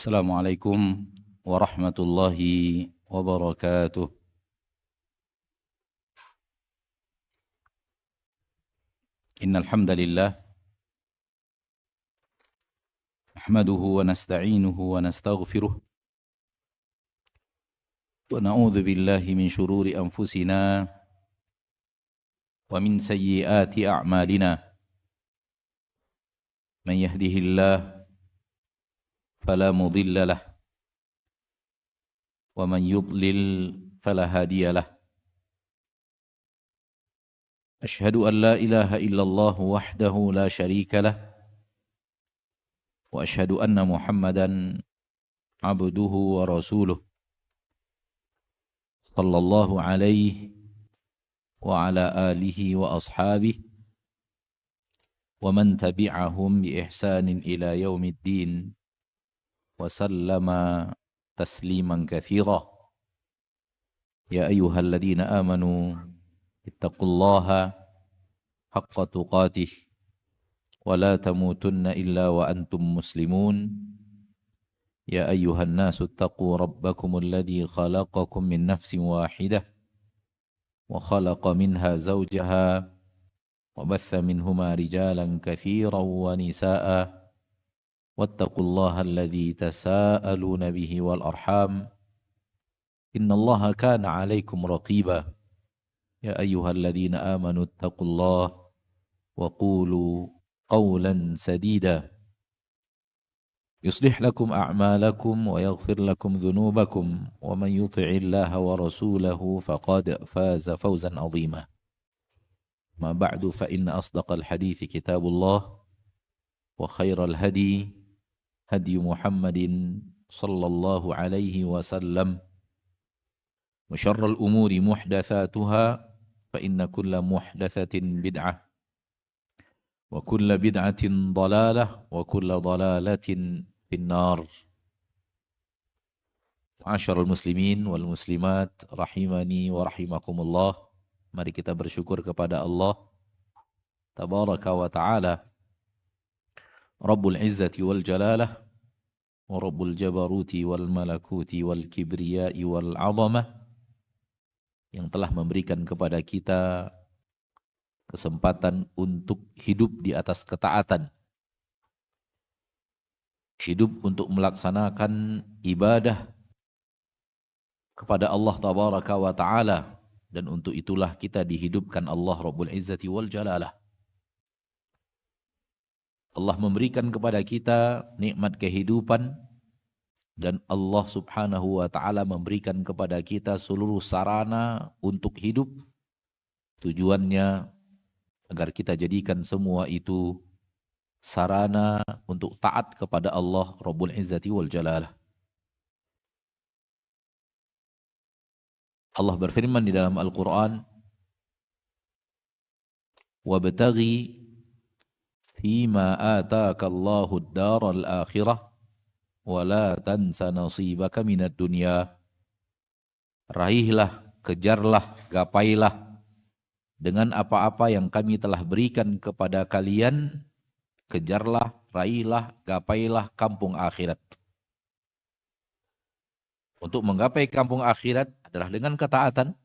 Assalamualaikum warahmatullahi wabarakatuh. Innal hamdalillah nahmaduhu wa nasta'inuhu wa nastaghfiruh wa na'udzu billahi min shururi anfusina wa min sayyiati a'malina. Man yahdihillah fala mudilla lah wa man yudlil fala hadiya lah. Ashhadu an la ilaha illallah wahdahu la syarika lah wa ashhadu anna Muhammadan abduhu wa rasuluh sallallahu alaihi wa ala alihi wa ashabihi wa man tabi'ahum bi ihsanin ila yaumiddin wa sallama tasliman katsira. Ya ayyuhalladzina amanu ittaqullaha haqqa tuqatih wa la tamutunna illa wa antum muslimun. Ya ayyuhan nasu ittaqu rabbakumul ladzi khalaqakum min nafsin wahidah wa khalaqa minha zawjaha wa batha minhuma rijalan katsiran wa nisaa'a wattaqullaha alladzi tasaaluna bihi wal arham innallaha kana 'alaikum raqiba. Ya ayyuhalladzina amanu ittaqullaha wa qulu qawlan sadida yuslih lakum a'malakum wa yaghfir lakum dhunubakum wa man yuti'illaha wa rasulahu faqad faza fawzan 'azima. Ma ba'du fa inna asdaqal hadithi kitabullah wa khairal hadi hadi Muhammadin sallallahu alaihi wasallam wa syarral umuri muhdatsatuha fa inna kulla muhdatsatin bid'ah wa kulla bid'atin dalalah wa kulla dalalatin finnar. Ma'asyiral muslimin wal muslimat rahimani wa rahimakumullah. Mari kita bersyukur kepada Allah tabaraka wa ta'ala, Rabbul Izzati wal Jalalah wa Rabbul Jabaruti wal Malakuti wal Kibriyai wal Azamah, yang telah memberikan kepada kita kesempatan untuk hidup di atas ketaatan, hidup untuk melaksanakan ibadah kepada Allah tabaraka wa ta'ala, dan untuk itulah kita dihidupkan Allah Rabbul Izzati wal Jalalah. Allah memberikan kepada kita nikmat kehidupan, dan Allah subhanahu wa ta'ala memberikan kepada kita seluruh sarana untuk hidup. Tujuannya agar kita jadikan semua itu sarana untuk taat kepada Allah Rabbul Izzati wal Jalalah. Allah berfirman di dalam Al-Quran, wabtaghi fima ataka Allahu ad-daral akhirah wa la tansa nasibaka minad dunya. Raihlah, kejarlah, gapailah dengan apa-apa yang kami telah berikan kepada kalian. Kejarlah, raihlah, gapailah kampung akhirat. Untuk menggapai kampung akhirat adalah dengan ketaatan,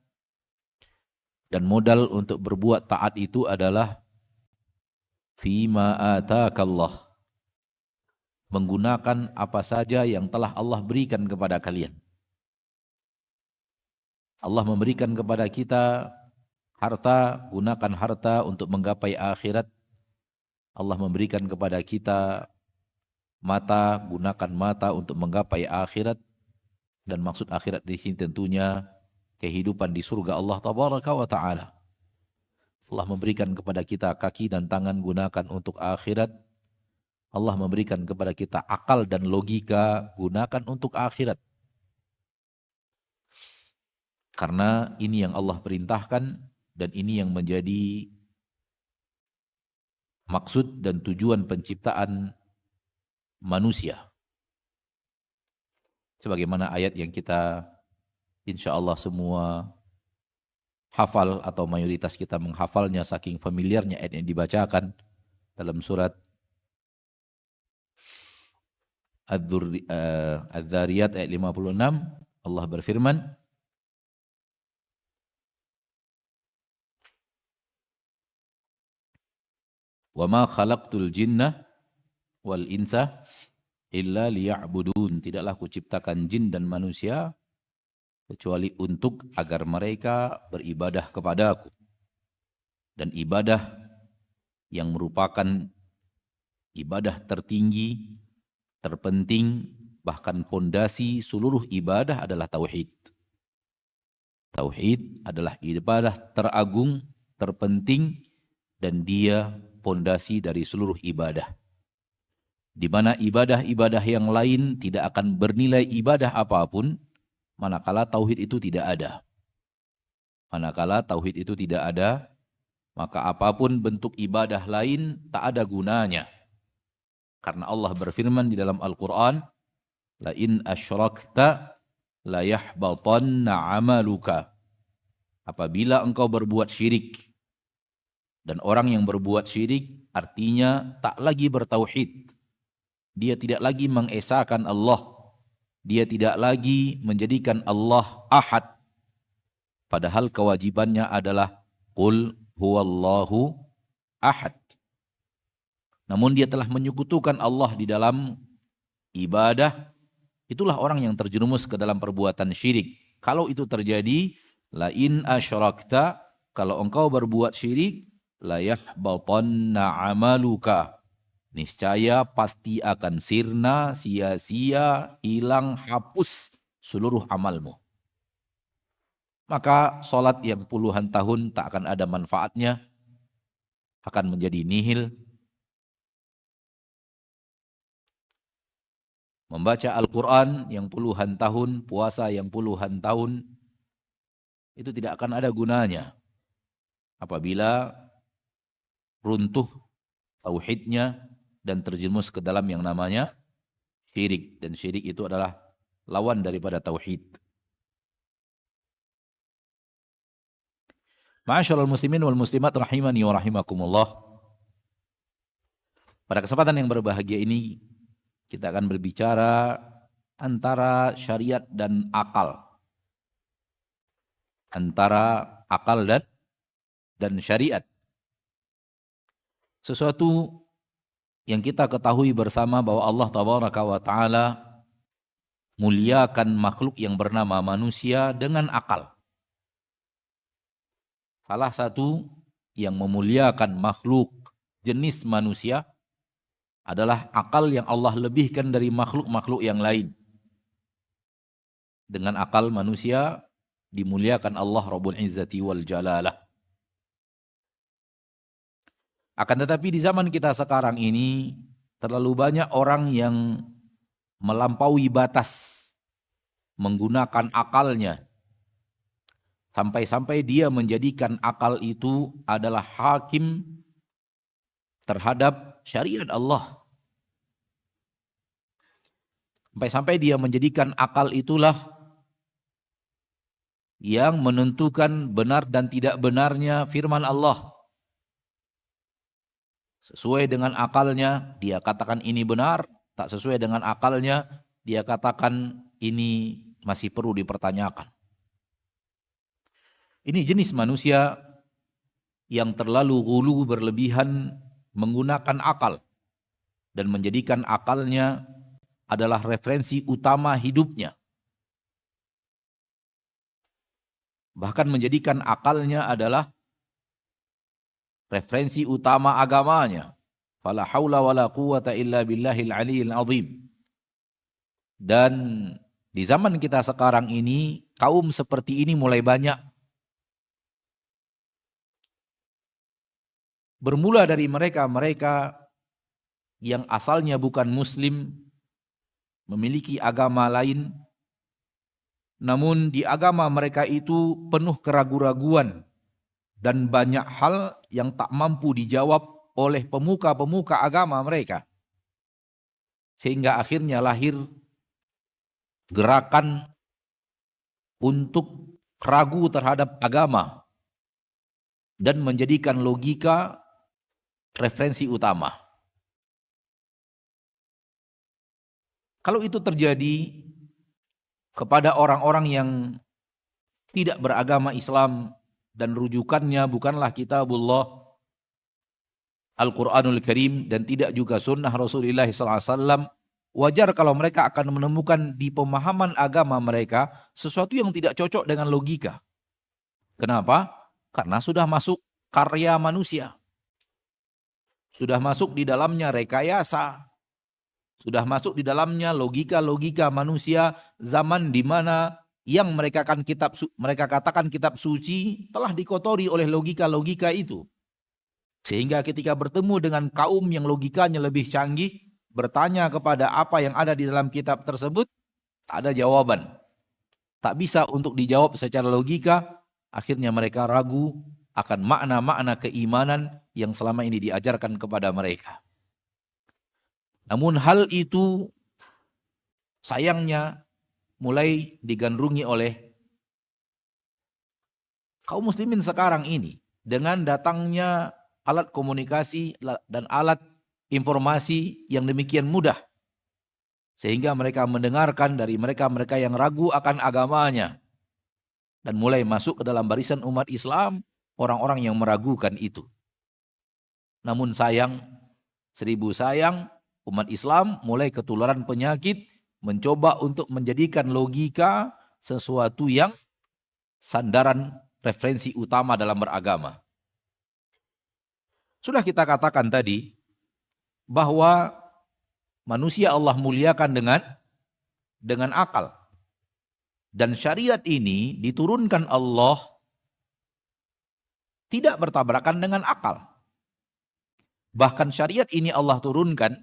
dan modal untuk berbuat taat itu adalah fima atakallah, menggunakan apa saja yang telah Allah berikan kepada kalian. Allah memberikan kepada kita harta, gunakan harta untuk menggapai akhirat. Allah memberikan kepada kita mata, gunakan mata untuk menggapai akhirat. Dan maksud akhirat di sini tentunya kehidupan di surga Allah tabaraka wa ta'ala. Allah memberikan kepada kita kaki dan tangan, gunakan untuk akhirat. Allah memberikan kepada kita akal dan logika, gunakan untuk akhirat. Karena ini yang Allah perintahkan, dan ini yang menjadi maksud dan tujuan penciptaan manusia. Sebagaimana ayat yang kita insya Allah semua hafal, atau mayoritas kita menghafalnya saking familiarnya ayat yang dibacakan dalam surat Adz-Dzariyat ayat 56 Allah berfirman, "Wa ma khalaqtul jinna wal insa illa liya'budun." Tidaklah kuciptakan jin dan manusia kecuali untuk agar mereka beribadah kepadaku. Dan ibadah yang merupakan ibadah tertinggi, terpenting, bahkan pondasi seluruh ibadah adalah tauhid. Tauhid adalah ibadah teragung, terpenting, dan dia pondasi dari seluruh ibadah. Di mana ibadah-ibadah yang lain tidak akan bernilai ibadah apapun, manakala tauhid itu tidak ada. Manakala tauhid itu tidak ada, maka apapun bentuk ibadah lain tak ada gunanya. Karena Allah berfirman di dalam Al-Quran, "La in asyrakta la yahbatanna amaluka." Apabila engkau berbuat syirik, dan orang yang berbuat syirik artinya tak lagi bertauhid. Dia tidak lagi mengesahkan Allah. Dia tidak lagi menjadikan Allah ahad. Padahal kewajibannya adalah qul huwallahu ahad. Namun dia telah menyekutukan Allah di dalam ibadah. Itulah orang yang terjerumus ke dalam perbuatan syirik. Kalau itu terjadi, la in asyrakta, kalau engkau berbuat syirik, la yahbatanna amaluka, niscaya pasti akan sirna, sia-sia, hilang, hapus seluruh amalmu. Maka solat yang puluhan tahun tak akan ada manfaatnya, akan menjadi nihil. Membaca Al-Quran yang puluhan tahun, puasa yang puluhan tahun, itu tidak akan ada gunanya apabila runtuh tauhidnya dan terjerumus ke dalam yang namanya syirik. Dan syirik itu adalah lawan daripada tauhid. Ma'asyiral muslimin wal muslimat rahimani wa rahimakumullah. Pada kesempatan yang berbahagia ini kita akan berbicara antara syariat dan akal. Antara akal dan syariat. Sesuatu yang kita ketahui bersama bahwa Allah Tabaraka wa Ta'ala muliakan makhluk yang bernama manusia dengan akal. Salah satu yang memuliakan makhluk jenis manusia adalah akal yang Allah lebihkan dari makhluk-makhluk yang lain. Dengan akal manusia dimuliakan Allah Rabbul Izzati wal Jalalah. Akan tetapi di zaman kita sekarang ini terlalu banyak orang yang melampaui batas menggunakan akalnya. Sampai-sampai dia menjadikan akal itu adalah hakim terhadap syariat Allah. Sampai-sampai dia menjadikan akal itulah yang menentukan benar dan tidak benarnya firman Allah. Sesuai dengan akalnya, dia katakan ini benar. Tak sesuai dengan akalnya, dia katakan ini masih perlu dipertanyakan. Ini jenis manusia yang terlalu ghulu berlebihan menggunakan akal dan menjadikan akalnya adalah referensi utama hidupnya. Bahkan menjadikan akalnya adalah referensi utama agamanya. Fala haula wala quwata illa billahil aliyil azim. Dan di zaman kita sekarang ini, kaum seperti ini mulai banyak. Bermula dari mereka-mereka yang asalnya bukan muslim, memiliki agama lain, namun di agama mereka itu penuh keraguan-raguan dan banyak hal yang tak mampu dijawab oleh pemuka-pemuka agama mereka. Sehingga akhirnya lahir gerakan untuk ragu terhadap agama dan menjadikan logika referensi utama. Kalau itu terjadi kepada orang-orang yang tidak beragama Islam dan rujukannya bukanlah kitabullah Al-Quranul Karim dan tidak juga sunnah Rasulullah SAW, wajar kalau mereka akan menemukan di pemahaman agama mereka sesuatu yang tidak cocok dengan logika. Kenapa? Karena sudah masuk karya manusia. Sudah masuk di dalamnya rekayasa. Sudah masuk di dalamnya logika-logika manusia zaman di mana yang mereka katakan kitab suci telah dikotori oleh logika-logika itu. Sehingga ketika bertemu dengan kaum yang logikanya lebih canggih, bertanya kepada apa yang ada di dalam kitab tersebut, tak ada jawaban. Tak bisa untuk dijawab secara logika, akhirnya mereka ragu akan makna-makna keimanan yang selama ini diajarkan kepada mereka. Namun hal itu sayangnya mulai digandrungi oleh kaum muslimin sekarang ini dengan datangnya alat komunikasi dan alat informasi yang demikian mudah. Sehingga mereka mendengarkan dari mereka-mereka yang ragu akan agamanya. Dan mulai masuk ke dalam barisan umat Islam, orang-orang yang meragukan itu. Namun sayang, seribu sayang, umat Islam mulai ketularan penyakit, mencoba untuk menjadikan logika sesuatu yang sandaran referensi utama dalam beragama. Sudah kita katakan tadi bahwa manusia Allah muliakan dengan akal. Dan syariat ini diturunkan Allah tidak bertabrakan dengan akal. Bahkan syariat ini Allah turunkan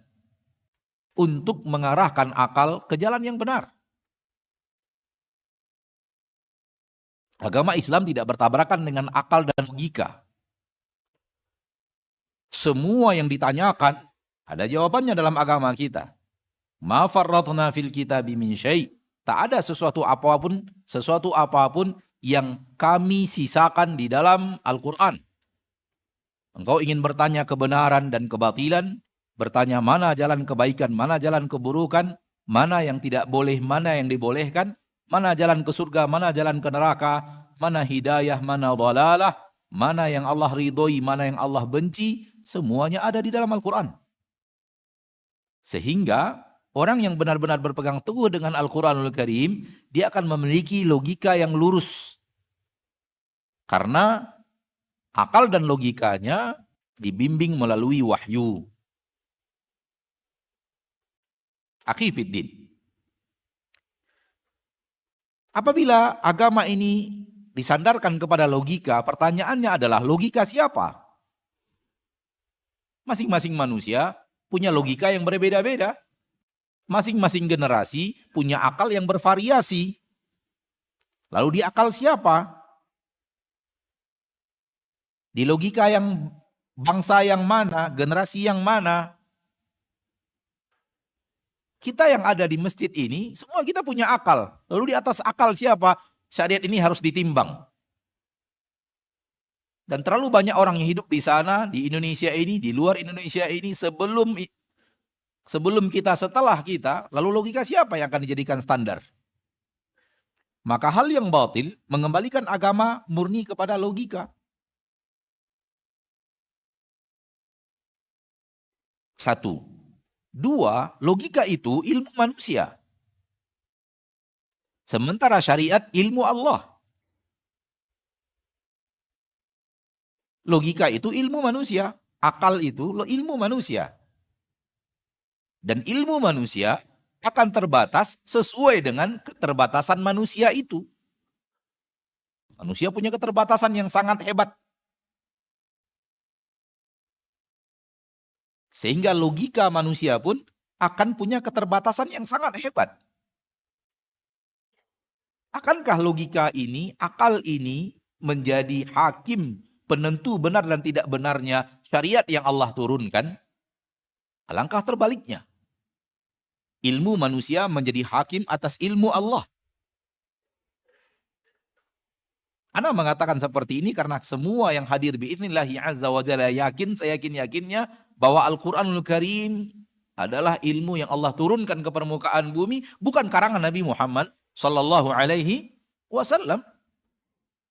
untuk mengarahkan akal ke jalan yang benar. Agama Islam tidak bertabrakan dengan akal dan logika. Semua yang ditanyakan ada jawabannya dalam agama kita. Ma farratna fil kitabi min syai'. Tak ada sesuatu apapun yang kami sisakan di dalam Al-Quran. Engkau ingin bertanya kebenaran dan kebatilan, bertanya mana jalan kebaikan, mana jalan keburukan, mana yang tidak boleh, mana yang dibolehkan, mana jalan ke surga, mana jalan ke neraka, mana hidayah, mana dhalalah, mana yang Allah ridhoi, mana yang Allah benci, semuanya ada di dalam Al-Quran. Sehingga orang yang benar-benar berpegang teguh dengan Al-Quranul Karim, dia akan memiliki logika yang lurus. Karena akal dan logikanya dibimbing melalui wahyu. Akhi fiddin. Apabila agama ini disandarkan kepada logika, pertanyaannya adalah logika siapa? Masing-masing manusia punya logika yang berbeda-beda. Masing-masing generasi punya akal yang bervariasi. Lalu di akal siapa? Di logika yang bangsa yang mana? Generasi yang mana? Kita yang ada di masjid ini, semua kita punya akal. Lalu di atas akal siapa? Syariat ini harus ditimbang. Dan terlalu banyak orang yang hidup di sana, di Indonesia ini, di luar Indonesia ini, sebelum kita, setelah kita, lalu logika siapa yang akan dijadikan standar? Maka hal yang batil mengembalikan agama murni kepada logika. Satu. Dua, logika itu ilmu manusia. Sementara syariat ilmu Allah. Logika itu ilmu manusia. Akal itu ilmu manusia. Dan ilmu manusia akan terbatas sesuai dengan keterbatasan manusia itu. Manusia punya keterbatasan yang sangat hebat. Sehingga logika manusia pun akan punya keterbatasan yang sangat hebat. Akankah logika ini, akal ini menjadi hakim penentu benar dan tidak benarnya syariat yang Allah turunkan? Alangkah terbaliknya. Ilmu manusia menjadi hakim atas ilmu Allah. Ana mengatakan seperti ini karena semua yang hadir biidznillahi azza wa jalla yakin, saya yakin-yakinnya bahwa Al-Quranul Karim adalah ilmu yang Allah turunkan ke permukaan bumi, bukan karangan Nabi Muhammad sallallahu alaihi wasallam.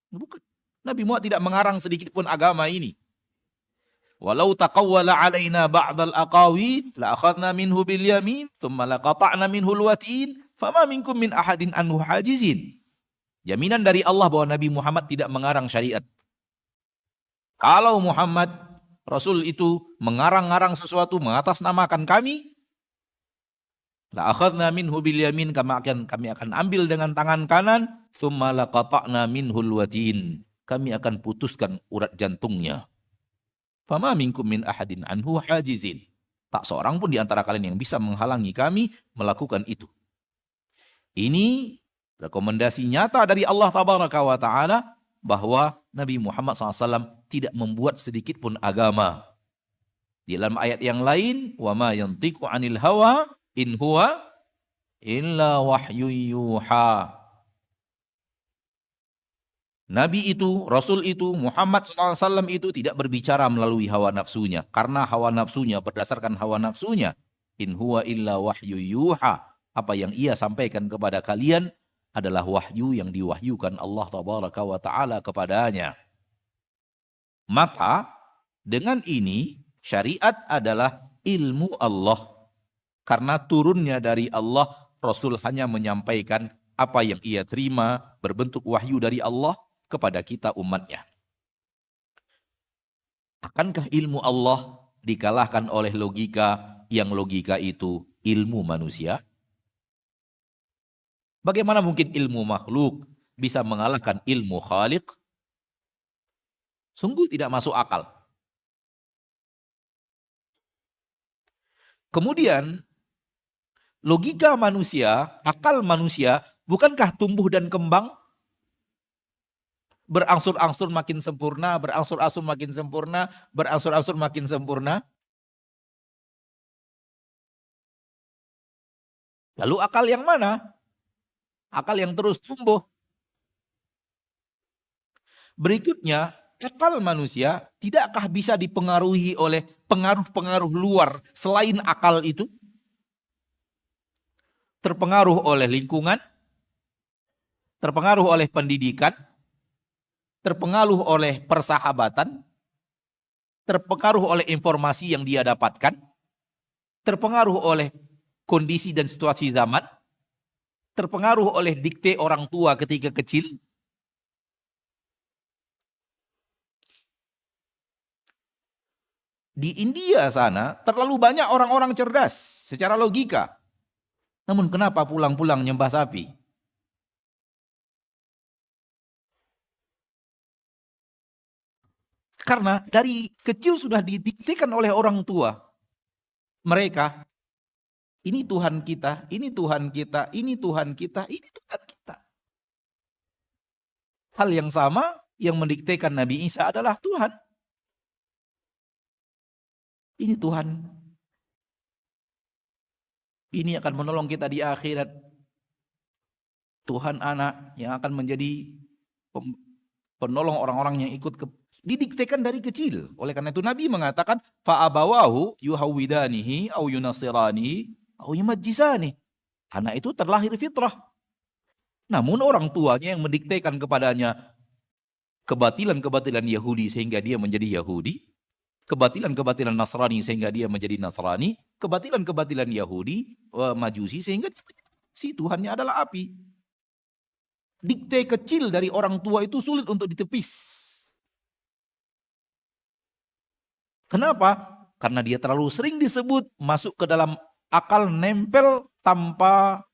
Bukan. Nabi Muhammad tidak mengarang sedikit pun agama ini. Walau taqawwala alaina ba'dal aqawil la akhadna minhu bil yamin thumma laqata'na minhu al watin fama minkum min ahadin anhu hajizin. Jaminan dari Allah bahwa Nabi Muhammad tidak mengarang syariat. Kalau Muhammad Rasul itu mengarang-arang sesuatu mengatasnamakan kami, la akhadna minhu bil yamin, kami akan ambil dengan tangan kanan, tsumma laqata'na minhul watin, kami akan putuskan urat jantungnya. Fama minkum min ahadin anhu hajizin. Tak seorang pun di antara kalian yang bisa menghalangi kami melakukan itu. Ini rekomendasi nyata dari Allah Tabaraka wa Ta'ala bahwa Nabi Muhammad SAW tidak membuat sedikit pun agama. Di dalam ayat yang lain, wa ma yantiqu 'anil hawa in huwa illa wahyu yuha. Nabi itu, Rasul itu, Muhammad SAW itu tidak berbicara melalui hawa nafsunya. Karena hawa nafsunya, berdasarkan hawa nafsunya, in huwa illa wahyu yuha. Apa yang ia sampaikan kepada kalian adalah wahyu yang diwahyukan Allah Tabaraka wa Ta'ala kepadanya. Maka dengan ini syariat adalah ilmu Allah. Karena turunnya dari Allah, Rasul hanya menyampaikan apa yang ia terima berbentuk wahyu dari Allah kepada kita umatnya. Akankah ilmu Allah dikalahkan oleh logika yang logika itu ilmu manusia? Bagaimana mungkin ilmu makhluk bisa mengalahkan ilmu Khaliq? Sungguh tidak masuk akal. Kemudian, logika manusia, akal manusia, bukankah tumbuh dan kembang? Berangsur-angsur makin sempurna, berangsur-angsur makin sempurna, berangsur-angsur makin sempurna. Lalu akal yang mana? Akal yang terus tumbuh. Berikutnya, akal manusia tidakkah bisa dipengaruhi oleh pengaruh-pengaruh luar selain akal itu? Terpengaruh oleh lingkungan, terpengaruh oleh pendidikan, terpengaruh oleh persahabatan, terpengaruh oleh informasi yang dia dapatkan, terpengaruh oleh kondisi dan situasi zaman, terpengaruh oleh dikte orang tua ketika kecil. Di India sana terlalu banyak orang-orang cerdas secara logika. Namun kenapa pulang-pulang nyembah sapi? Karena dari kecil sudah didiktekan oleh orang tua mereka, ini Tuhan kita, ini Tuhan kita, ini Tuhan kita, ini Tuhan kita. Hal yang sama yang mendiktekan Nabi Isa adalah Tuhan. Ini Tuhan. Ini akan menolong kita di akhirat. Tuhan anak yang akan menjadi penolong orang-orang yang ikut didiktekan dari kecil. Oleh karena itu Nabi mengatakan fa'abawahu yuhawwidanihi au yunasiranihi au yumajjisani. Anak itu terlahir fitrah. Namun orang tuanya yang mendiktekan kepadanya kebatilan-kebatilan Yahudi sehingga dia menjadi Yahudi, kebatilan-kebatilan Nasrani sehingga dia menjadi Nasrani, kebatilan-kebatilan Yahudi, Majusi sehingga si Tuhannya adalah api. Dikte kecil dari orang tua itu sulit untuk ditepis. Kenapa? Karena dia terlalu sering disebut masuk ke dalam akal, nempel tanpa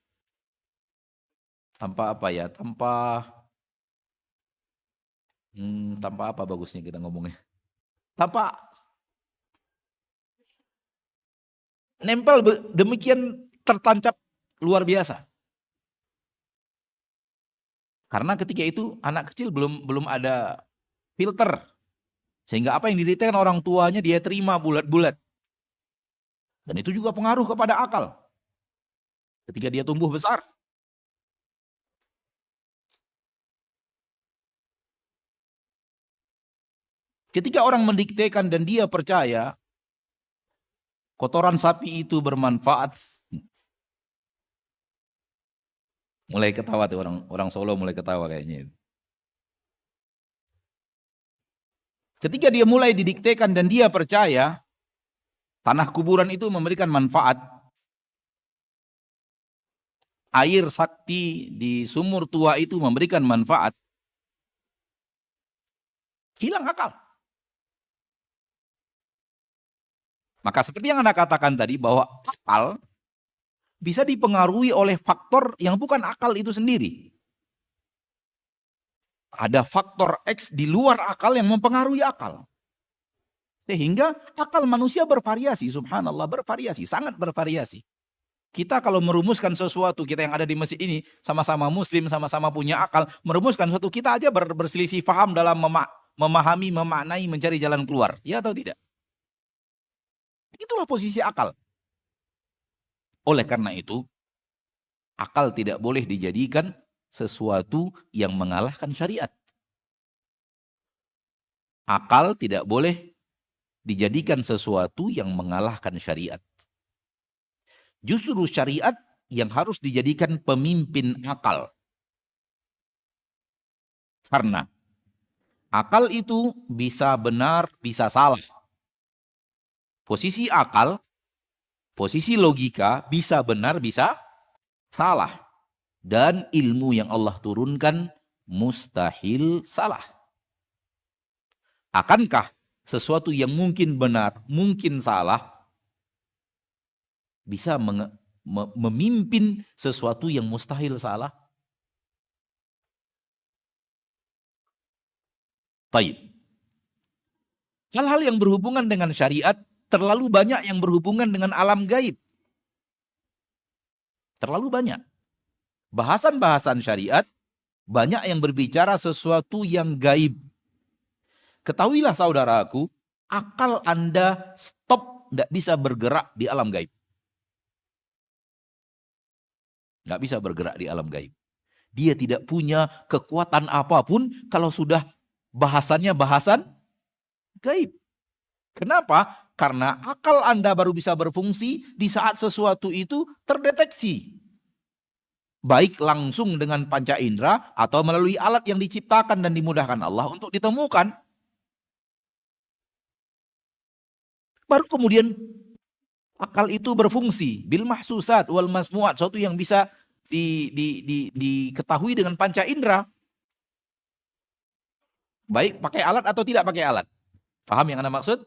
apa ya? Tanpa apa bagusnya kita ngomongnya? Tanpa nempel demikian tertancap luar biasa. Karena ketika itu anak kecil belum ada filter. Sehingga apa yang didiktekan orang tuanya dia terima bulat-bulat. Dan itu juga pengaruh kepada akal. Ketika dia tumbuh besar. Ketika orang mendiktekan dan dia percaya, Kotoran sapi itu bermanfaat. Mulai ketawa tuh orang Solo mulai ketawa kayaknya. Ketika dia mulai didiktekan dan dia percaya tanah kuburan itu memberikan manfaat. Air sakti di sumur tua itu memberikan manfaat. Hilang akal. Maka seperti yang Anda katakan tadi bahwa akal bisa dipengaruhi oleh faktor yang bukan akal itu sendiri. Ada faktor X di luar akal yang mempengaruhi akal. Sehingga akal manusia bervariasi, subhanallah, bervariasi, sangat bervariasi. Kita kalau merumuskan sesuatu, kita yang ada di masjid ini, sama-sama muslim, sama-sama punya akal, merumuskan sesuatu, kita aja berselisih paham dalam memahami, memaknai, mencari jalan keluar. Ya atau tidak? Itulah posisi akal. Oleh karena itu, akal tidak boleh dijadikan sesuatu yang mengalahkan syariat. Akal tidak boleh dijadikan sesuatu yang mengalahkan syariat. Justru syariat yang harus dijadikan pemimpin akal. Karena akal itu bisa benar, bisa salah. Posisi akal, posisi logika bisa benar, bisa salah. Dan ilmu yang Allah turunkan mustahil salah. Akankah sesuatu yang mungkin benar, mungkin salah, bisa memimpin sesuatu yang mustahil salah? Baik. Hal-hal yang berhubungan dengan syariat terlalu banyak yang berhubungan dengan alam gaib. Terlalu banyak. Bahasan-bahasan syariat banyak yang berbicara sesuatu yang gaib. Ketahuilah saudaraku, akal Anda stop, tidak bisa bergerak di alam gaib. Nggak bisa bergerak di alam gaib. Dia tidak punya kekuatan apapun kalau sudah bahasannya bahasan gaib. Kenapa? Karena akal Anda baru bisa berfungsi di saat sesuatu itu terdeteksi. Baik langsung dengan panca indera atau melalui alat yang diciptakan dan dimudahkan Allah untuk ditemukan. Baru kemudian akal itu berfungsi bil mahsusat wal masmuat, sesuatu yang bisa diketahui dengan panca indera. Baik pakai alat atau tidak pakai alat. Paham yang Anda maksud?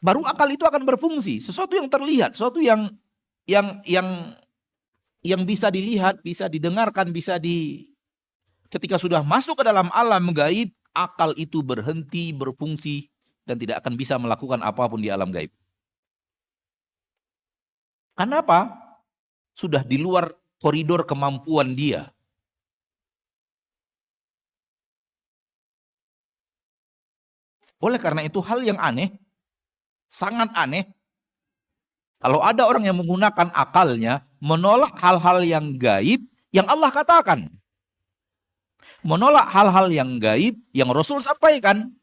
Baru akal itu akan berfungsi, sesuatu yang terlihat, sesuatu yang bisa dilihat, bisa didengarkan, ketika sudah masuk ke dalam alam gaib, akal itu berhenti berfungsi dan tidak akan bisa melakukan apapun di alam gaib. Kenapa? Sudah di luar koridor kemampuan dia. Oleh karena itu hal yang aneh, sangat aneh, kalau ada orang yang menggunakan akalnya menolak hal-hal yang gaib yang Allah katakan. Menolak hal-hal yang gaib yang Rasul sampaikan.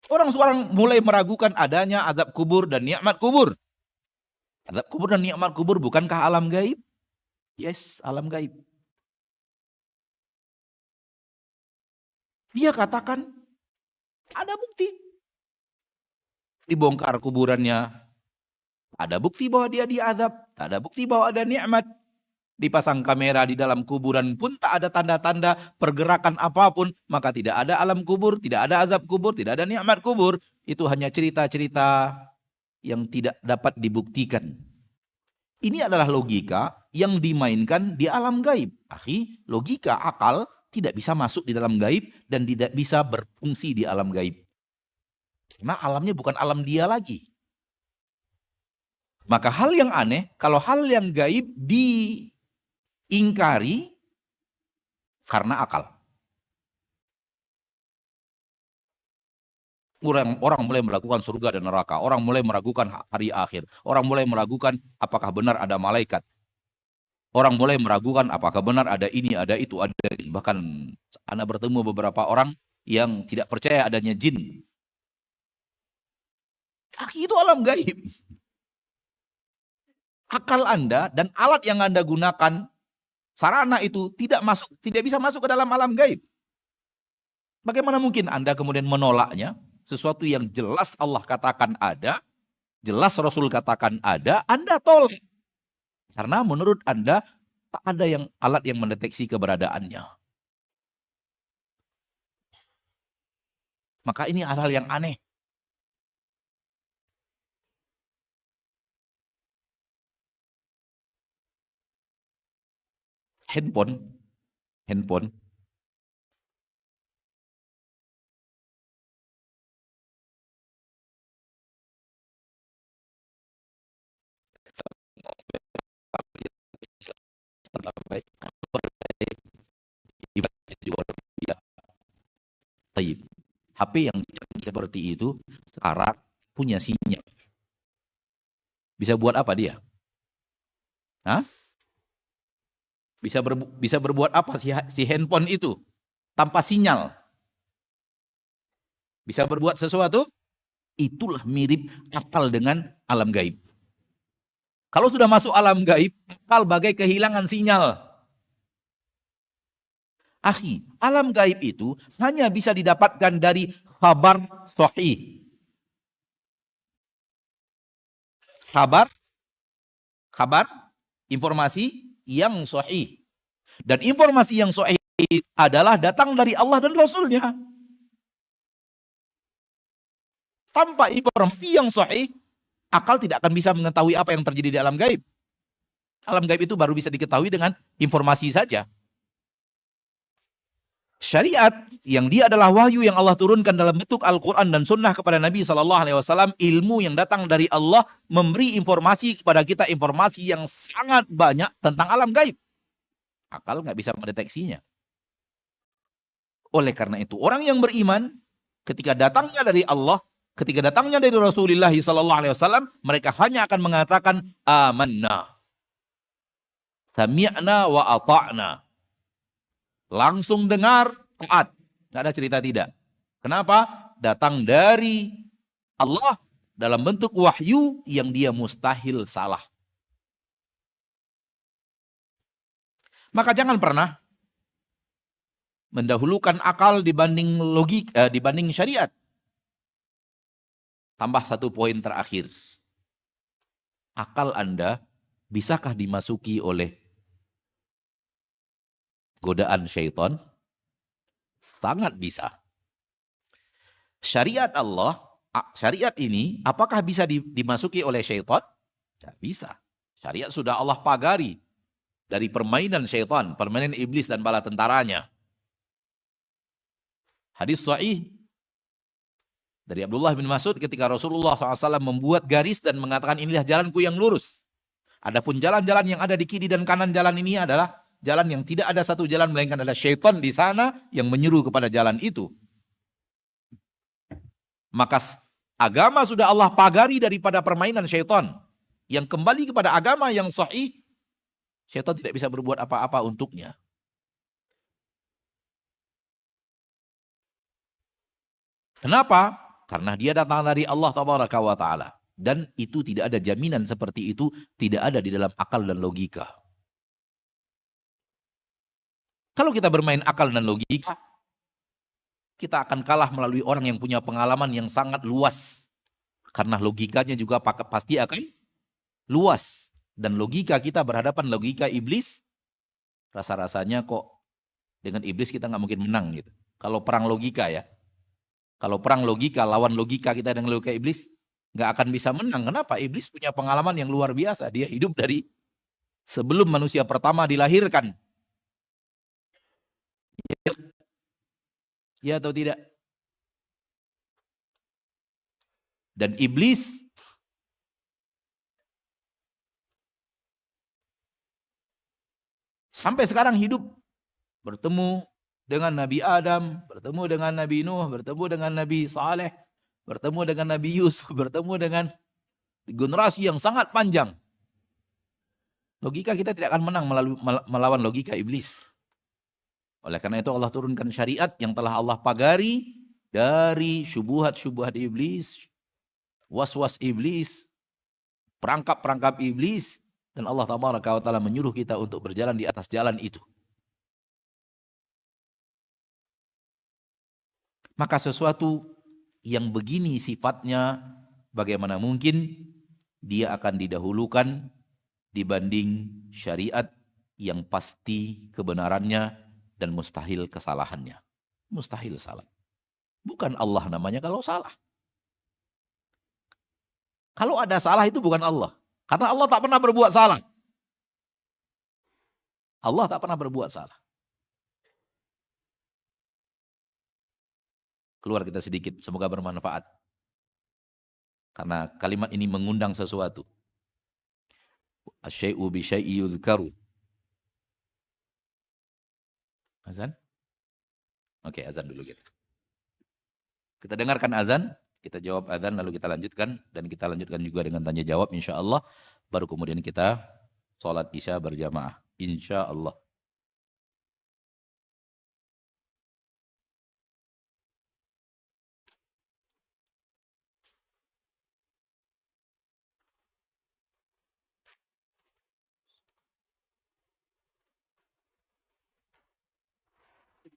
Orang mulai meragukan adanya azab kubur dan nikmat kubur. Azab kubur dan nikmat kubur bukankah alam gaib? Yes, alam gaib. Dia katakan ada bukti. Dibongkar kuburannya, ada bukti bahwa dia diazab, ada bukti bahwa ada nikmat. Dipasang kamera di dalam kuburan pun tak ada tanda-tanda pergerakan apapun, maka tidak ada alam kubur, tidak ada azab kubur, tidak ada nikmat kubur. Itu hanya cerita-cerita yang tidak dapat dibuktikan. Ini adalah logika yang dimainkan di alam gaib. Akhi, logika akal tidak bisa masuk di dalam gaib dan tidak bisa berfungsi di alam gaib. Karena alamnya bukan alam dia lagi. Maka hal yang aneh, kalau hal yang gaib diingkari karena akal. Orang mulai meragukan surga dan neraka. Orang mulai meragukan hari akhir. Orang mulai meragukan apakah benar ada malaikat. Orang mulai meragukan apakah benar ada ini, ada itu, ada ini. Bahkan Anda bertemu beberapa orang yang tidak percaya adanya jin. Kaki itu alam gaib. Akal Anda dan alat yang Anda gunakan, sarana itu tidak bisa masuk ke dalam alam gaib. Bagaimana mungkin Anda kemudian menolaknya? Sesuatu yang jelas Allah katakan ada, jelas Rasul katakan ada, Anda tolak. Karena menurut Anda tak ada alat yang mendeteksi keberadaannya. Maka ini hal-hal yang aneh. Handphone. HP yang seperti itu sekarang punya sinyal. Bisa buat apa dia? Hah? Bisa berbuat apa si handphone itu tanpa sinyal? Bisa berbuat sesuatu? Itulah mirip akal dengan alam gaib. Kalau sudah masuk alam gaib, akal bagai kehilangan sinyal. Akhi, alam gaib itu hanya bisa didapatkan dari khabar sahih. Kabar, informasi yang sahih. Dan informasi yang sahih adalah datang dari Allah dan Rasulnya. Tanpa informasi yang sahih, akal tidak akan bisa mengetahui apa yang terjadi di alam gaib. Alam gaib itu baru bisa diketahui dengan informasi saja. Syariat yang dia adalah wahyu yang Allah turunkan dalam bentuk Al-Quran dan Sunnah kepada Nabi SAW, ilmu yang datang dari Allah memberi informasi kepada kita, informasi yang sangat banyak tentang alam gaib. Akal nggak bisa mendeteksinya. Oleh karena itu, orang yang beriman ketika datangnya dari Allah, ketika datangnya dari Rasulullah SAW, mereka hanya akan mengatakan amanna, sami'na wa ata'na. Langsung dengar, taat. Nggak ada cerita tidak. Kenapa? Datang dari Allah dalam bentuk wahyu yang dia mustahil salah. Maka jangan pernah mendahulukan akal dibanding logika, dibanding syariat. Tambah satu poin terakhir. Akal Anda bisakah dimasuki oleh godaan syaitan? Sangat bisa. Syariat Allah, syariat ini apakah bisa dimasuki oleh syaitan? Tidak bisa. Syariat sudah Allah pagari dari permainan syaitan, permainan iblis dan bala tentaranya. Hadis sahih dari Abdullah bin Mas'ud ketika Rasulullah SAW membuat garis dan mengatakan inilah jalanku yang lurus. Adapun jalan-jalan yang ada di kiri dan kanan jalan ini adalah jalan yang tidak ada satu jalan melainkan adalah syaitan di sana yang menyuruh kepada jalan itu. Maka agama sudah Allah pagari daripada permainan syaitan. Yang kembali kepada agama yang sahih, syaitan tidak bisa berbuat apa-apa untuknya. Kenapa? Karena dia datang dari Allah Tabaraka wa Ta'ala. Dan itu tidak ada jaminan seperti itu, tidak ada di dalam akal dan logika. Kalau kita bermain akal dan logika, kita akan kalah melalui orang yang punya pengalaman yang sangat luas. Karena logikanya juga pasti akan luas. Dan logika kita berhadapan logika iblis, rasa-rasanya kok dengan iblis kita nggak mungkin menang gitu. Kalau perang logika ya. Kalau perang logika, lawan logika kita dengan logika iblis, nggak akan bisa menang. Kenapa? Iblis punya pengalaman yang luar biasa. Dia hidup dari sebelum manusia pertama dilahirkan. Ya atau tidak? Dan iblis sampai sekarang hidup bertemu dengan Nabi Adam, bertemu dengan Nabi Nuh, bertemu dengan Nabi Saleh, bertemu dengan Nabi Yusuf, bertemu dengan generasi yang sangat panjang. Logika kita tidak akan menang melawan logika iblis. Oleh karena itu Allah turunkan syariat yang telah Allah pagari dari syubhat-syubhat iblis, was-was iblis, perangkap-perangkap iblis, dan Allah tabaraka wa taala menyuruh kita untuk berjalan di atas jalan itu. Maka sesuatu yang begini sifatnya, bagaimana mungkin dia akan didahulukan dibanding syariat yang pasti kebenarannya dan mustahil kesalahannya. Mustahil salah. Bukan Allah namanya kalau salah. Kalau ada salah itu bukan Allah. Karena Allah tak pernah berbuat salah. Allah tak pernah berbuat salah. Keluar kita sedikit, semoga bermanfaat. Karena kalimat ini mengundang sesuatu. Asyai'u bisyai'i yudhkaru. Azan? Oke, azan dulu kita. Kita dengarkan azan, kita jawab azan, lalu kita lanjutkan. Dan kita lanjutkan juga dengan tanya jawab, insya Allah. Baru kemudian kita sholat isya berjamaah. Insya Allah.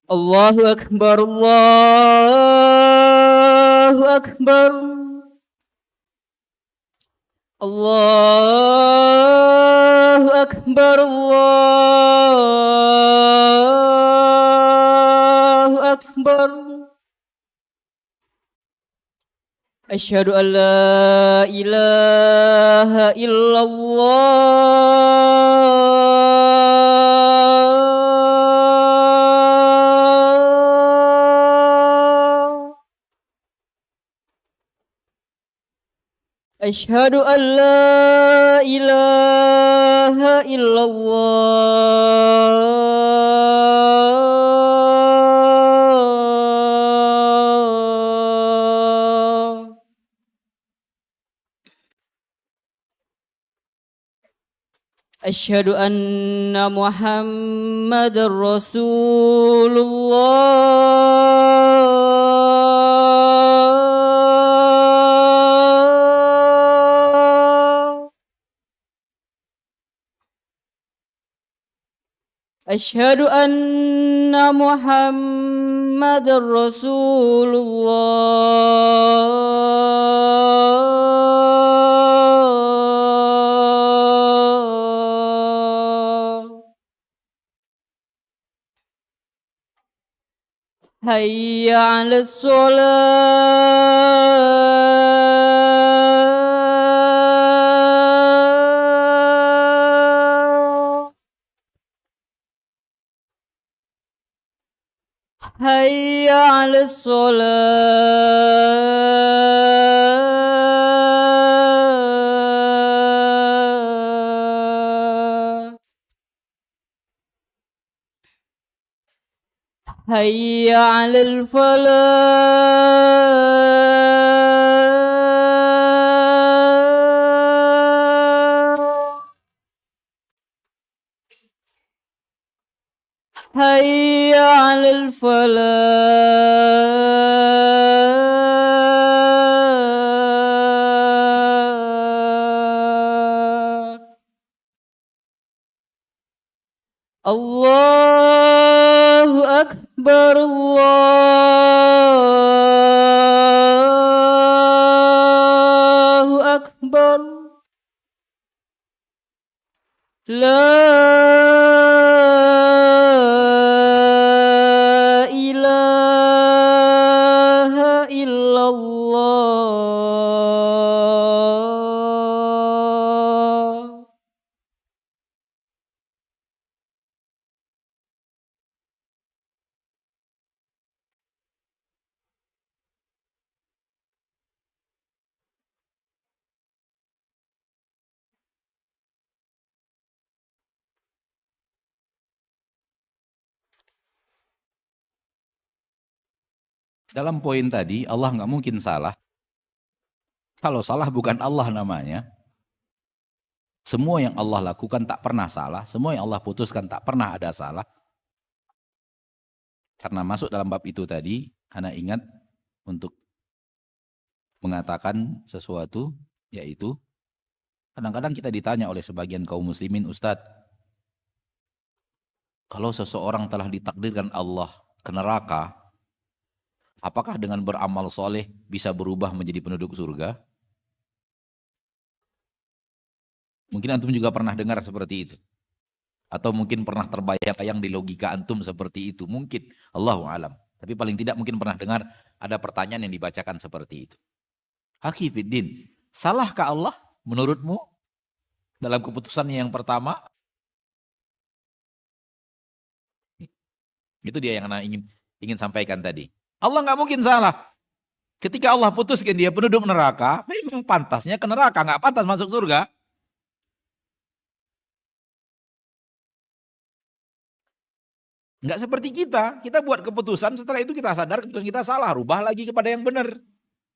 Allahu Akbar, Allahu Akbar, Allahu Akbar, Allahu Akbar. Asyhadu an la ilaha illallah. Asyhadu an la ilaha illallah. Asyhadu anna Muhammadar Rasulullah. Asyhadu anna Muhammadar Rasulullah. Hayya 'alas shalah. Hayya 'alas shalah. Hayya 'alal falah. Hayya 'alal falah. Allahu Akbar, Allahu Akbar. La ilaha illallah. Dalam poin tadi, Allah nggak mungkin salah. Kalau salah bukan Allah namanya. Semua yang Allah lakukan tak pernah salah, semua yang Allah putuskan tak pernah ada salah. Karena masuk dalam bab itu tadi, ana ingat untuk mengatakan sesuatu, yaitu kadang-kadang kita ditanya oleh sebagian kaum muslimin, Ustadz, kalau seseorang telah ditakdirkan Allah ke neraka, apakah dengan beramal soleh bisa berubah menjadi penduduk surga? Mungkin antum juga pernah dengar seperti itu. Atau mungkin pernah terbayang-bayang di logika antum seperti itu. Mungkin, Allahu a'lam. Tapi paling tidak mungkin pernah dengar ada pertanyaan yang dibacakan seperti itu. Hakifiddin, salahkah Allah menurutmu dalam keputusannya yang pertama? Itu dia yang anak ingin sampaikan tadi. Allah nggak mungkin salah. Ketika Allah putuskan dia penduduk neraka, memang pantasnya ke neraka, nggak pantas masuk surga. Nggak seperti kita buat keputusan, setelah itu kita sadar keputusan kita salah, rubah lagi kepada yang benar.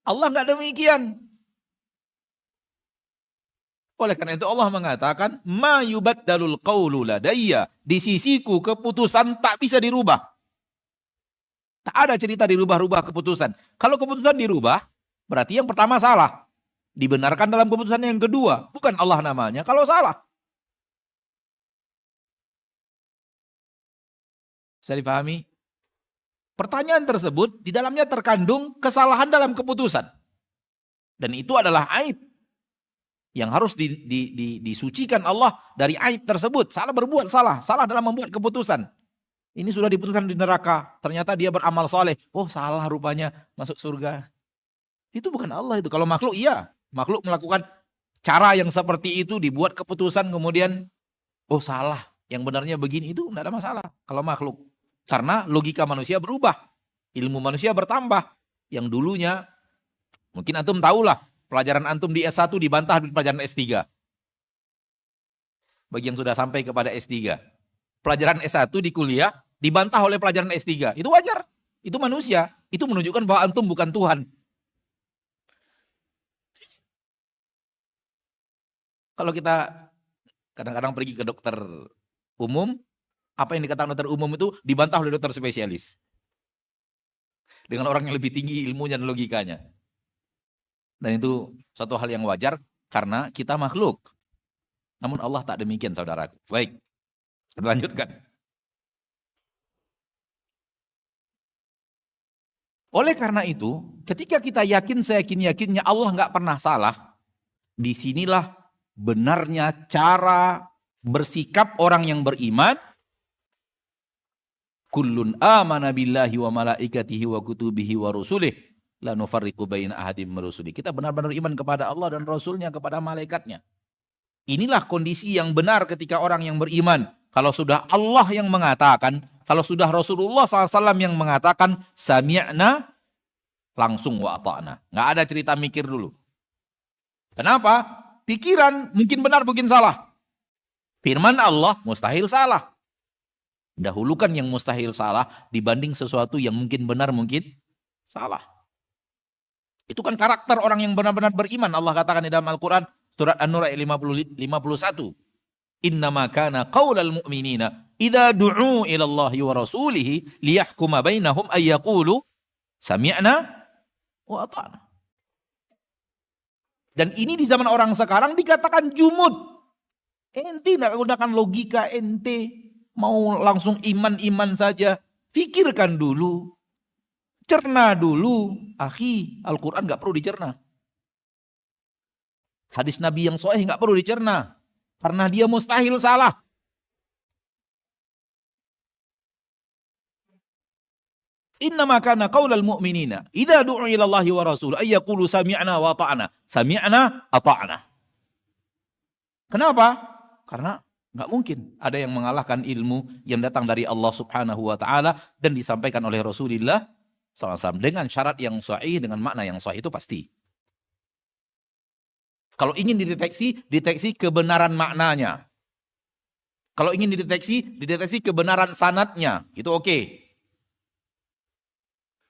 Allah nggak demikian. Oleh karena itu Allah mengatakan, ma yubaddalul qawlu ladayya, di sisiku keputusan tak bisa dirubah. Tak ada cerita dirubah-rubah keputusan. Kalau keputusan dirubah, berarti yang pertama salah. Dibenarkan dalam keputusan yang kedua, bukan Allah namanya kalau salah. Bisa dipahami? Pertanyaan tersebut di dalamnya terkandung kesalahan dalam keputusan. Dan itu adalah aib yang harus disucikan Allah dari aib tersebut. Salah berbuat salah dalam membuat keputusan. Ini sudah diputuskan di neraka, ternyata dia beramal saleh. Oh, salah rupanya masuk surga. Itu bukan Allah itu. Kalau makhluk iya, makhluk melakukan cara yang seperti itu, dibuat keputusan kemudian oh salah, yang benarnya begini, itu tidak ada masalah kalau makhluk. Karena logika manusia berubah, ilmu manusia bertambah. Yang dulunya, mungkin antum tahulah, pelajaran antum di S1 dibantah di pelajaran S3. Bagi yang sudah sampai kepada S3. Pelajaran S1 di kuliah dibantah oleh pelajaran S3. Itu wajar, itu manusia. Itu menunjukkan bahwa antum bukan Tuhan. Kalau kita kadang-kadang pergi ke dokter umum, apa yang dikatakan dokter umum itu dibantah oleh dokter spesialis. Dengan orang yang lebih tinggi ilmunya dan logikanya. Dan itu suatu hal yang wajar karena kita makhluk. Namun Allah tak demikian, saudaraku. Baik, kita lanjutkan. Oleh karena itu, ketika kita yakin seyakin-yakinnya Allah nggak pernah salah, disinilah benarnya cara bersikap orang yang beriman. Kullun amana billahi wa malaikatihi wa kutubihi wa rusulih la nufarriqu baina ahadim min rusuli. Kita benar-benar iman kepada Allah dan Rasulnya, kepada malaikatnya. Inilah kondisi yang benar ketika orang yang beriman. Kalau sudah Allah yang mengatakan, kalau sudah Rasulullah SAW yang mengatakan, sami'na, langsung wa ata'na. Nggak ada cerita mikir dulu. Kenapa? Pikiran mungkin benar, mungkin salah. Firman Allah mustahil salah. Dahulukan yang mustahil salah dibanding sesuatu yang mungkin benar, mungkin salah. Itu kan karakter orang yang benar-benar beriman. Allah katakan di dalam Al-Quran, surat An-Nur ayat 51. Innama kana qaulal mu'minina idza du'u ila Allahi wa rasulihi liyahkuma bainahum ay yaqulu sami'na wa ata'na. Dan ini di zaman orang sekarang dikatakan jumud. Ente tidak menggunakan logika ente. Mau langsung iman-iman saja. Fikirkan dulu. Cerna dulu. Akhi, Al-Quran gak perlu dicerna. Hadis Nabi yang sahih gak perlu dicerna. Karena dia mustahil salah. Innama kana qaulal mu'minina idza du'u ila Allahi wa rasul ay yaqulu sami'na wa ata'na. Sami'na ata'na. Kenapa? Karena nggak mungkin ada yang mengalahkan ilmu yang datang dari Allah Subhanahu wa taala dan disampaikan oleh Rasulullah SAW dengan syarat yang sahih, dengan makna yang sahih, itu pasti. Kalau ingin dideteksi kebenaran maknanya. Kalau ingin dideteksi kebenaran sanadnya, itu oke.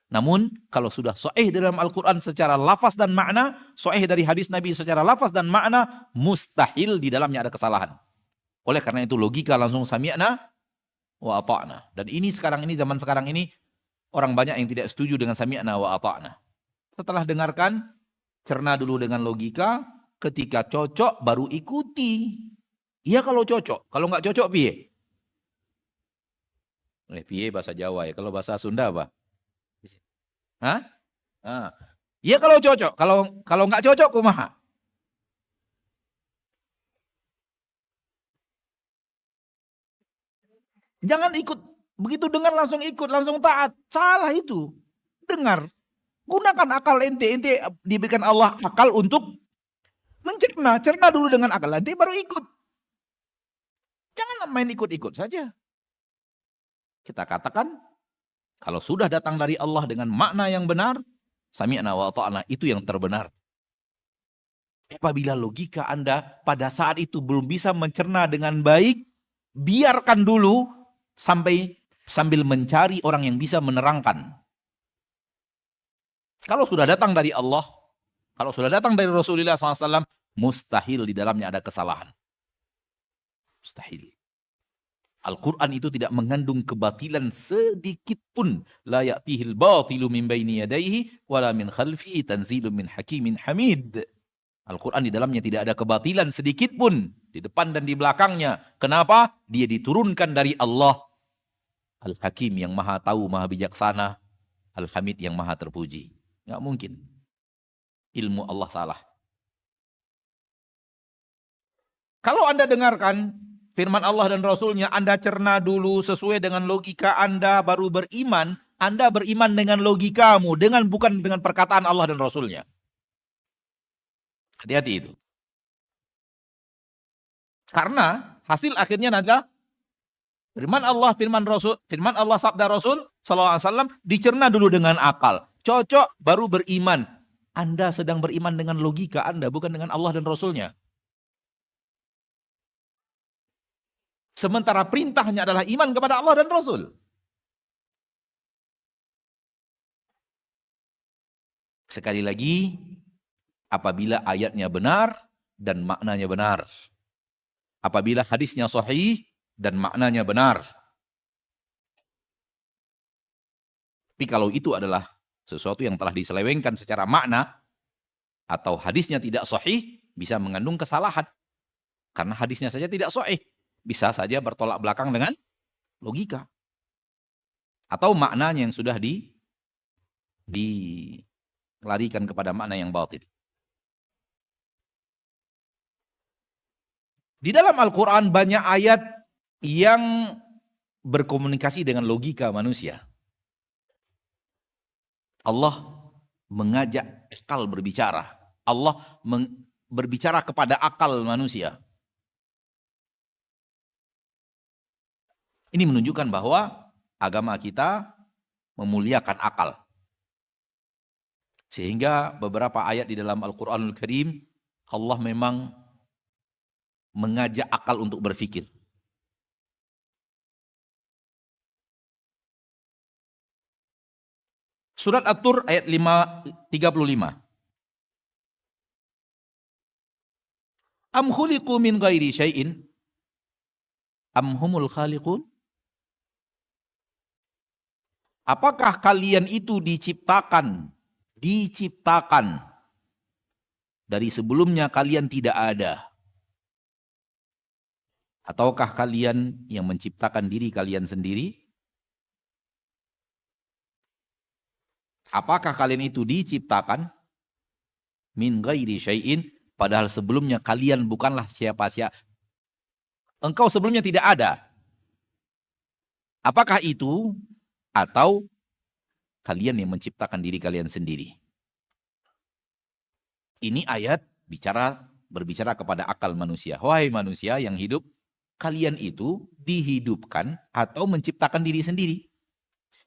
Namun kalau sudah sahih dalam Al-Quran secara lafaz dan makna, sahih dari hadis Nabi secara lafaz dan makna, mustahil di dalamnya ada kesalahan. Oleh karena itu logika langsung sami'na wa ata'na. Dan ini sekarang ini, zaman sekarang ini, orang banyak yang tidak setuju dengan sami'na wa ata'na. Setelah dengarkan, cerna dulu dengan logika, ketika cocok baru ikuti. Iya kalau cocok, kalau nggak cocok piye? Piye bahasa Jawa ya, kalau bahasa Sunda apa? Hah? Iya kalau cocok, kalau nggak cocok kumaha? Jangan ikut, begitu dengar langsung ikut, langsung taat. Salah itu. Dengar. Gunakan akal ente diberikan Allah akal untuk mencerna. Cerna dulu dengan akal, nanti baru ikut. Janganlah main ikut-ikut saja. Kita katakan, kalau sudah datang dari Allah dengan makna yang benar, sami'na wa ata'na, itu yang terbenar. Apabila logika Anda pada saat itu belum bisa mencerna dengan baik, biarkan dulu sambil mencari orang yang bisa menerangkan. Kalau sudah datang dari Allah, kalau sudah datang dari Rasulullah SAW, mustahil di dalamnya ada kesalahan. Mustahil. Al-Quran itu tidak mengandung kebatilan sedikit pun. La ya'tihil batilu min baini yadayhi wala min khalfihi tanzilun min hakimin hamid. Al-Quran di dalamnya tidak ada kebatilan sedikit pun. Di depan dan di belakangnya. Kenapa? Dia diturunkan dari Allah. Al-Hakim yang maha tahu, maha bijaksana. Al-Hamid yang maha terpuji. Nggak mungkin. Ilmu Allah salah. Kalau Anda dengarkan firman Allah dan Rasulnya, Anda cerna dulu sesuai dengan logika Anda baru beriman. Anda beriman dengan logikamu, bukan dengan perkataan Allah dan Rasulnya. Hati-hati itu. Karena hasil akhirnya adalah firman Allah, firman Allah sabda Rasul sallallahu alaihi wasallam dicerna dulu dengan akal. Cocok baru beriman. Anda sedang beriman dengan logika Anda, bukan dengan Allah dan Rasulnya. Sementara perintahnya adalah iman kepada Allah dan Rasul. Sekali lagi, apabila ayatnya benar dan maknanya benar. Apabila hadisnya sahih dan maknanya benar. Tapi kalau itu adalah sesuatu yang telah diselewengkan secara makna, atau hadisnya tidak sahih, bisa mengandung kesalahan. Karena hadisnya saja tidak sahih. Bisa saja bertolak belakang dengan logika. Atau maknanya yang sudah dilarikan kepada makna yang batil. Di dalam Al-Quran banyak ayat yang berkomunikasi dengan logika manusia. Allah mengajak akal berbicara. Allah berbicara kepada akal manusia. Ini menunjukkan bahwa agama kita memuliakan akal. Sehingga beberapa ayat di dalam Al-Quranul Karim, Allah memang mengajak akal untuk berpikir. Surat At-Tur ayat 35. Am khuliqu min ghairi syai'in am humul khaliqun? Apakah kalian itu diciptakan dari sebelumnya kalian tidak ada? Ataukah kalian yang menciptakan diri kalian sendiri? Apakah kalian itu diciptakan min ghairi syai'in, padahal sebelumnya kalian bukanlah siapa-siapa? Engkau sebelumnya tidak ada. Apakah itu atau kalian yang menciptakan diri kalian sendiri? Ini ayat berbicara kepada akal manusia. Wahai manusia yang hidup, kalian itu dihidupkan atau menciptakan diri sendiri?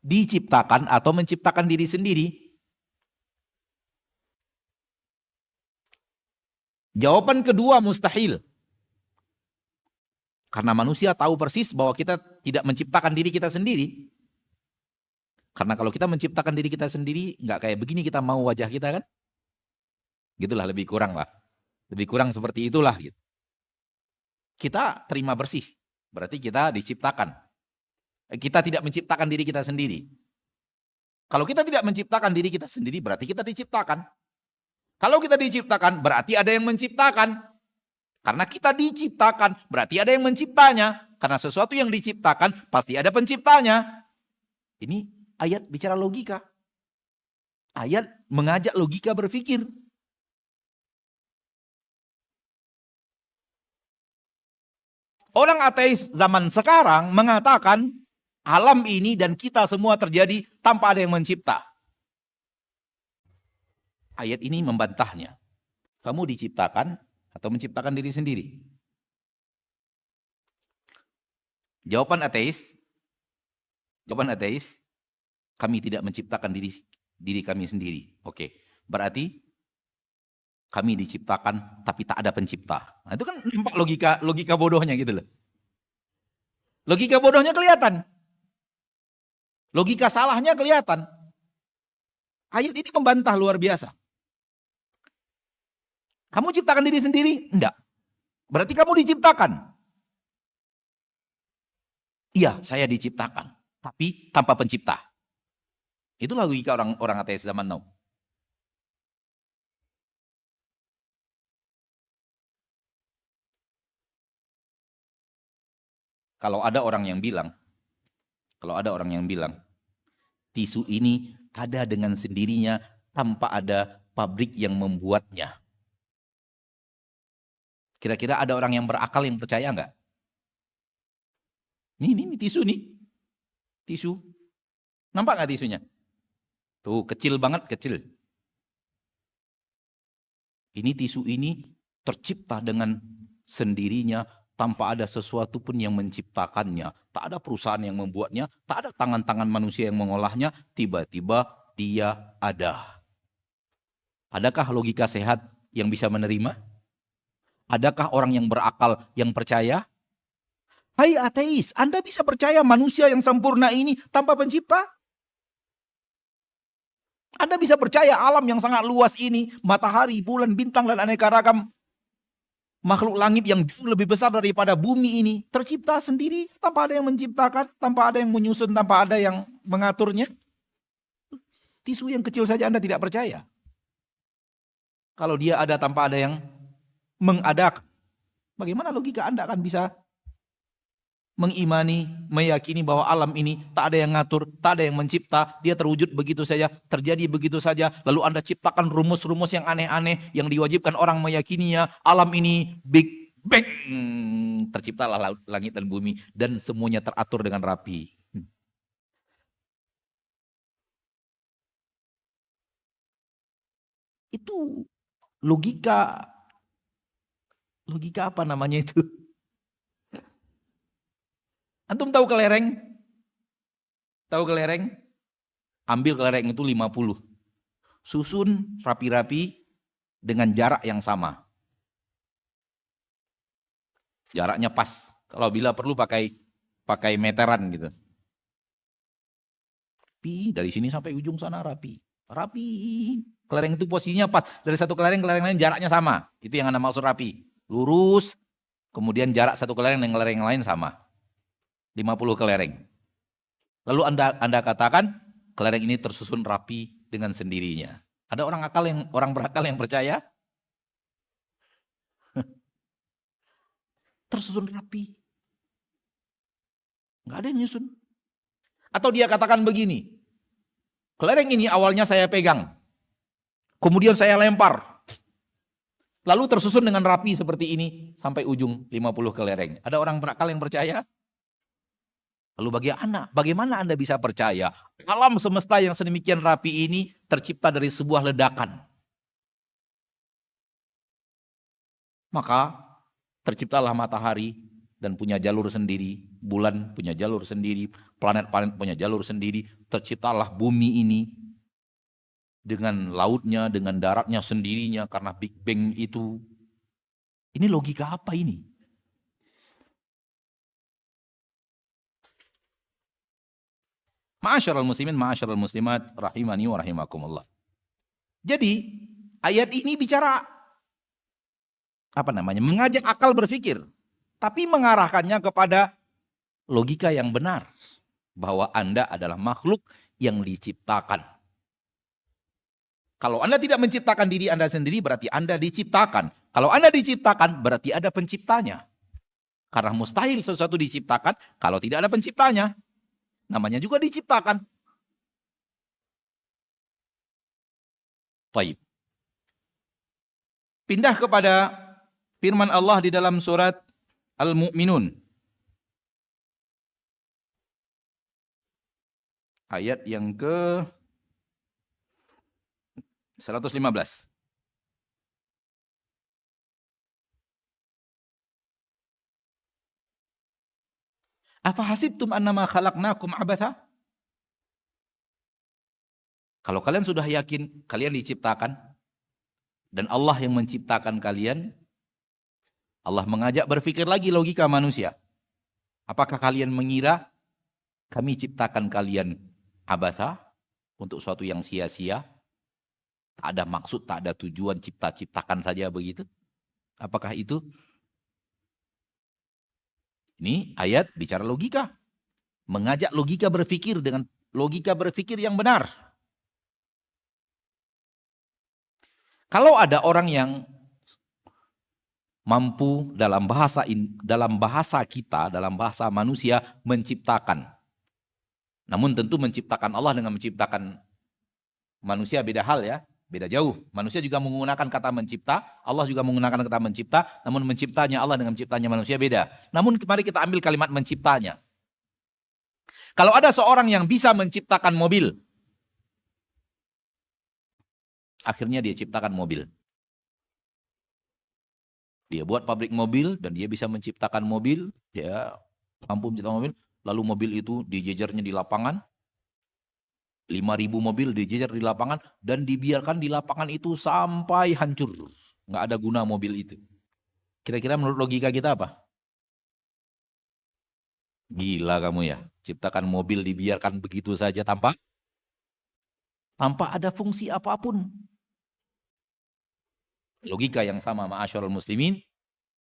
Diciptakan atau menciptakan diri sendiri? Jawaban kedua mustahil. Karena manusia tahu persis bahwa kita tidak menciptakan diri kita sendiri. Karena kalau kita menciptakan diri kita sendiri, nggak kayak begini kita mau wajah kita kan? Gitulah lebih kurang lah. Lebih kurang seperti itulah. Gitu. Kita terima bersih, berarti kita diciptakan. Kita tidak menciptakan diri kita sendiri. Kalau kita tidak menciptakan diri kita sendiri, berarti kita diciptakan. Kalau kita diciptakan, berarti ada yang menciptakan. Karena kita diciptakan, berarti ada yang menciptanya. Karena sesuatu yang diciptakan, pasti ada penciptanya. Ini ayat bicara logika. Ayat mengajak logika berpikir. Orang ateis zaman sekarang mengatakan alam ini dan kita semua terjadi tanpa ada yang mencipta. Ayat ini membantahnya. Kamu diciptakan atau menciptakan diri sendiri? Jawaban ateis, kami tidak menciptakan diri kami sendiri. Oke, berarti kami diciptakan tapi tak ada pencipta. Nah, itu kan nampak logika bodohnya gitu loh. Logika bodohnya kelihatan. Logika salahnya kelihatan. Ayat ini membantah luar biasa. Kamu ciptakan diri sendiri? Enggak. Berarti kamu diciptakan. Iya, saya diciptakan. Tapi tanpa pencipta. Itulah logika orang ateis zaman now. Kalau ada orang yang bilang, tisu ini ada dengan sendirinya tanpa ada pabrik yang membuatnya. Kira-kira ada orang yang berakal yang percaya enggak? Ini tisu nih. Tisu. Nampak enggak tisunya? Tuh, kecil banget, kecil. Ini tisu ini tercipta dengan sendirinya tanpa ada sesuatu pun yang menciptakannya. Tak ada perusahaan yang membuatnya, tak ada tangan-tangan manusia yang mengolahnya, tiba-tiba dia ada. Adakah logika sehat yang bisa menerima? Adakah orang yang berakal yang percaya? Hai ateis, Anda bisa percaya manusia yang sempurna ini tanpa pencipta? Anda bisa percaya alam yang sangat luas ini, matahari, bulan, bintang, dan aneka ragam makhluk langit yang jauh lebih besar daripada bumi ini tercipta sendiri tanpa ada yang menciptakan, tanpa ada yang menyusun, tanpa ada yang mengaturnya? Tisu yang kecil saja Anda tidak percaya. Kalau dia ada tanpa ada yang mengadakan, bagaimana logika Anda akan bisa mengimani, meyakini bahwa alam ini tak ada yang ngatur, tak ada yang mencipta, dia terwujud begitu saja, terjadi begitu saja, lalu Anda ciptakan rumus-rumus yang aneh-aneh yang diwajibkan orang meyakininya, alam ini Big Bang, terciptalah langit dan bumi dan semuanya teratur dengan rapi. Itu logika apa namanya itu? Antum tahu kelereng? Tahu kelereng? Ambil kelereng itu 50. Susun rapi-rapi dengan jarak yang sama. Jaraknya pas. Kalau bila perlu pakai meteran gitu. Rapi, dari sini sampai ujung sana rapi. Rapi. Kelereng itu posisinya pas. Dari satu kelereng lain jaraknya sama. Itu yang Anda maksud rapi. Lurus, kemudian jarak satu kelereng dengan kelereng yang lain sama. 50 kelereng. Lalu Anda katakan kelereng ini tersusun rapi dengan sendirinya. Ada orang berakal yang percaya? Tersusun rapi. Enggak ada yang nyusun. Atau dia katakan begini. Kelereng ini awalnya saya pegang. Kemudian saya lempar. Lalu tersusun dengan rapi seperti ini sampai ujung 50 kelereng. Ada orang berakal yang percaya? Lalu bagaimana Anda bisa percaya alam semesta yang sedemikian rapi ini tercipta dari sebuah ledakan? Maka terciptalah matahari dan punya jalur sendiri, bulan punya jalur sendiri, planet-planet punya jalur sendiri, terciptalah bumi ini dengan lautnya, dengan daratnya sendirinya karena Big Bang itu. Ini logika apa ini? Ma'asyiral muslimin, ma'asyiral muslimat, rahimani wa rahimakumullah. Jadi, ayat ini bicara mengajak akal berpikir, tapi mengarahkannya kepada logika yang benar, bahwa Anda adalah makhluk yang diciptakan. Kalau Anda tidak menciptakan diri Anda sendiri, berarti Anda diciptakan. Kalau Anda diciptakan, berarti ada penciptanya. Karena mustahil sesuatu diciptakan kalau tidak ada penciptanya. Namanya juga diciptakan. Baik. Pindah kepada firman Allah di dalam surat Al-Mu'minun. Ayat yang ke 115. Afa hasibtum annama khalaqnakum abatha? Kalau kalian sudah yakin kalian diciptakan dan Allah yang menciptakan kalian, Allah mengajak berpikir lagi logika manusia. Apakah kalian mengira kami ciptakan kalian abatha, untuk suatu yang sia-sia? Tak ada maksud, tak ada tujuan, ciptakan saja begitu? Apakah itu? Ini ayat bicara logika. Mengajak logika berpikir dengan logika berpikir yang benar. Kalau ada orang yang mampu dalam bahasa kita, dalam bahasa manusia menciptakan. Namun tentu menciptakan Allah dengan menciptakan manusia beda hal ya. Beda jauh. Manusia juga menggunakan kata mencipta, Allah juga menggunakan kata mencipta, namun menciptanya Allah dengan menciptanya manusia beda. Namun mari kita ambil kalimat menciptanya. Kalau ada seorang yang bisa menciptakan mobil, akhirnya dia ciptakan mobil. Dia buat pabrik mobil dan dia bisa menciptakan mobil, dia mampu menciptakan mobil, lalu mobil itu dijejernya di lapangan, 5.000 mobil dijejer di lapangan dan dibiarkan di lapangan itu sampai hancur. Nggak ada guna mobil itu. Kira-kira menurut logika kita apa? Gila kamu ya. Ciptakan mobil dibiarkan begitu saja tanpa ada fungsi apapun. Logika yang sama, ma'asyarul muslimin.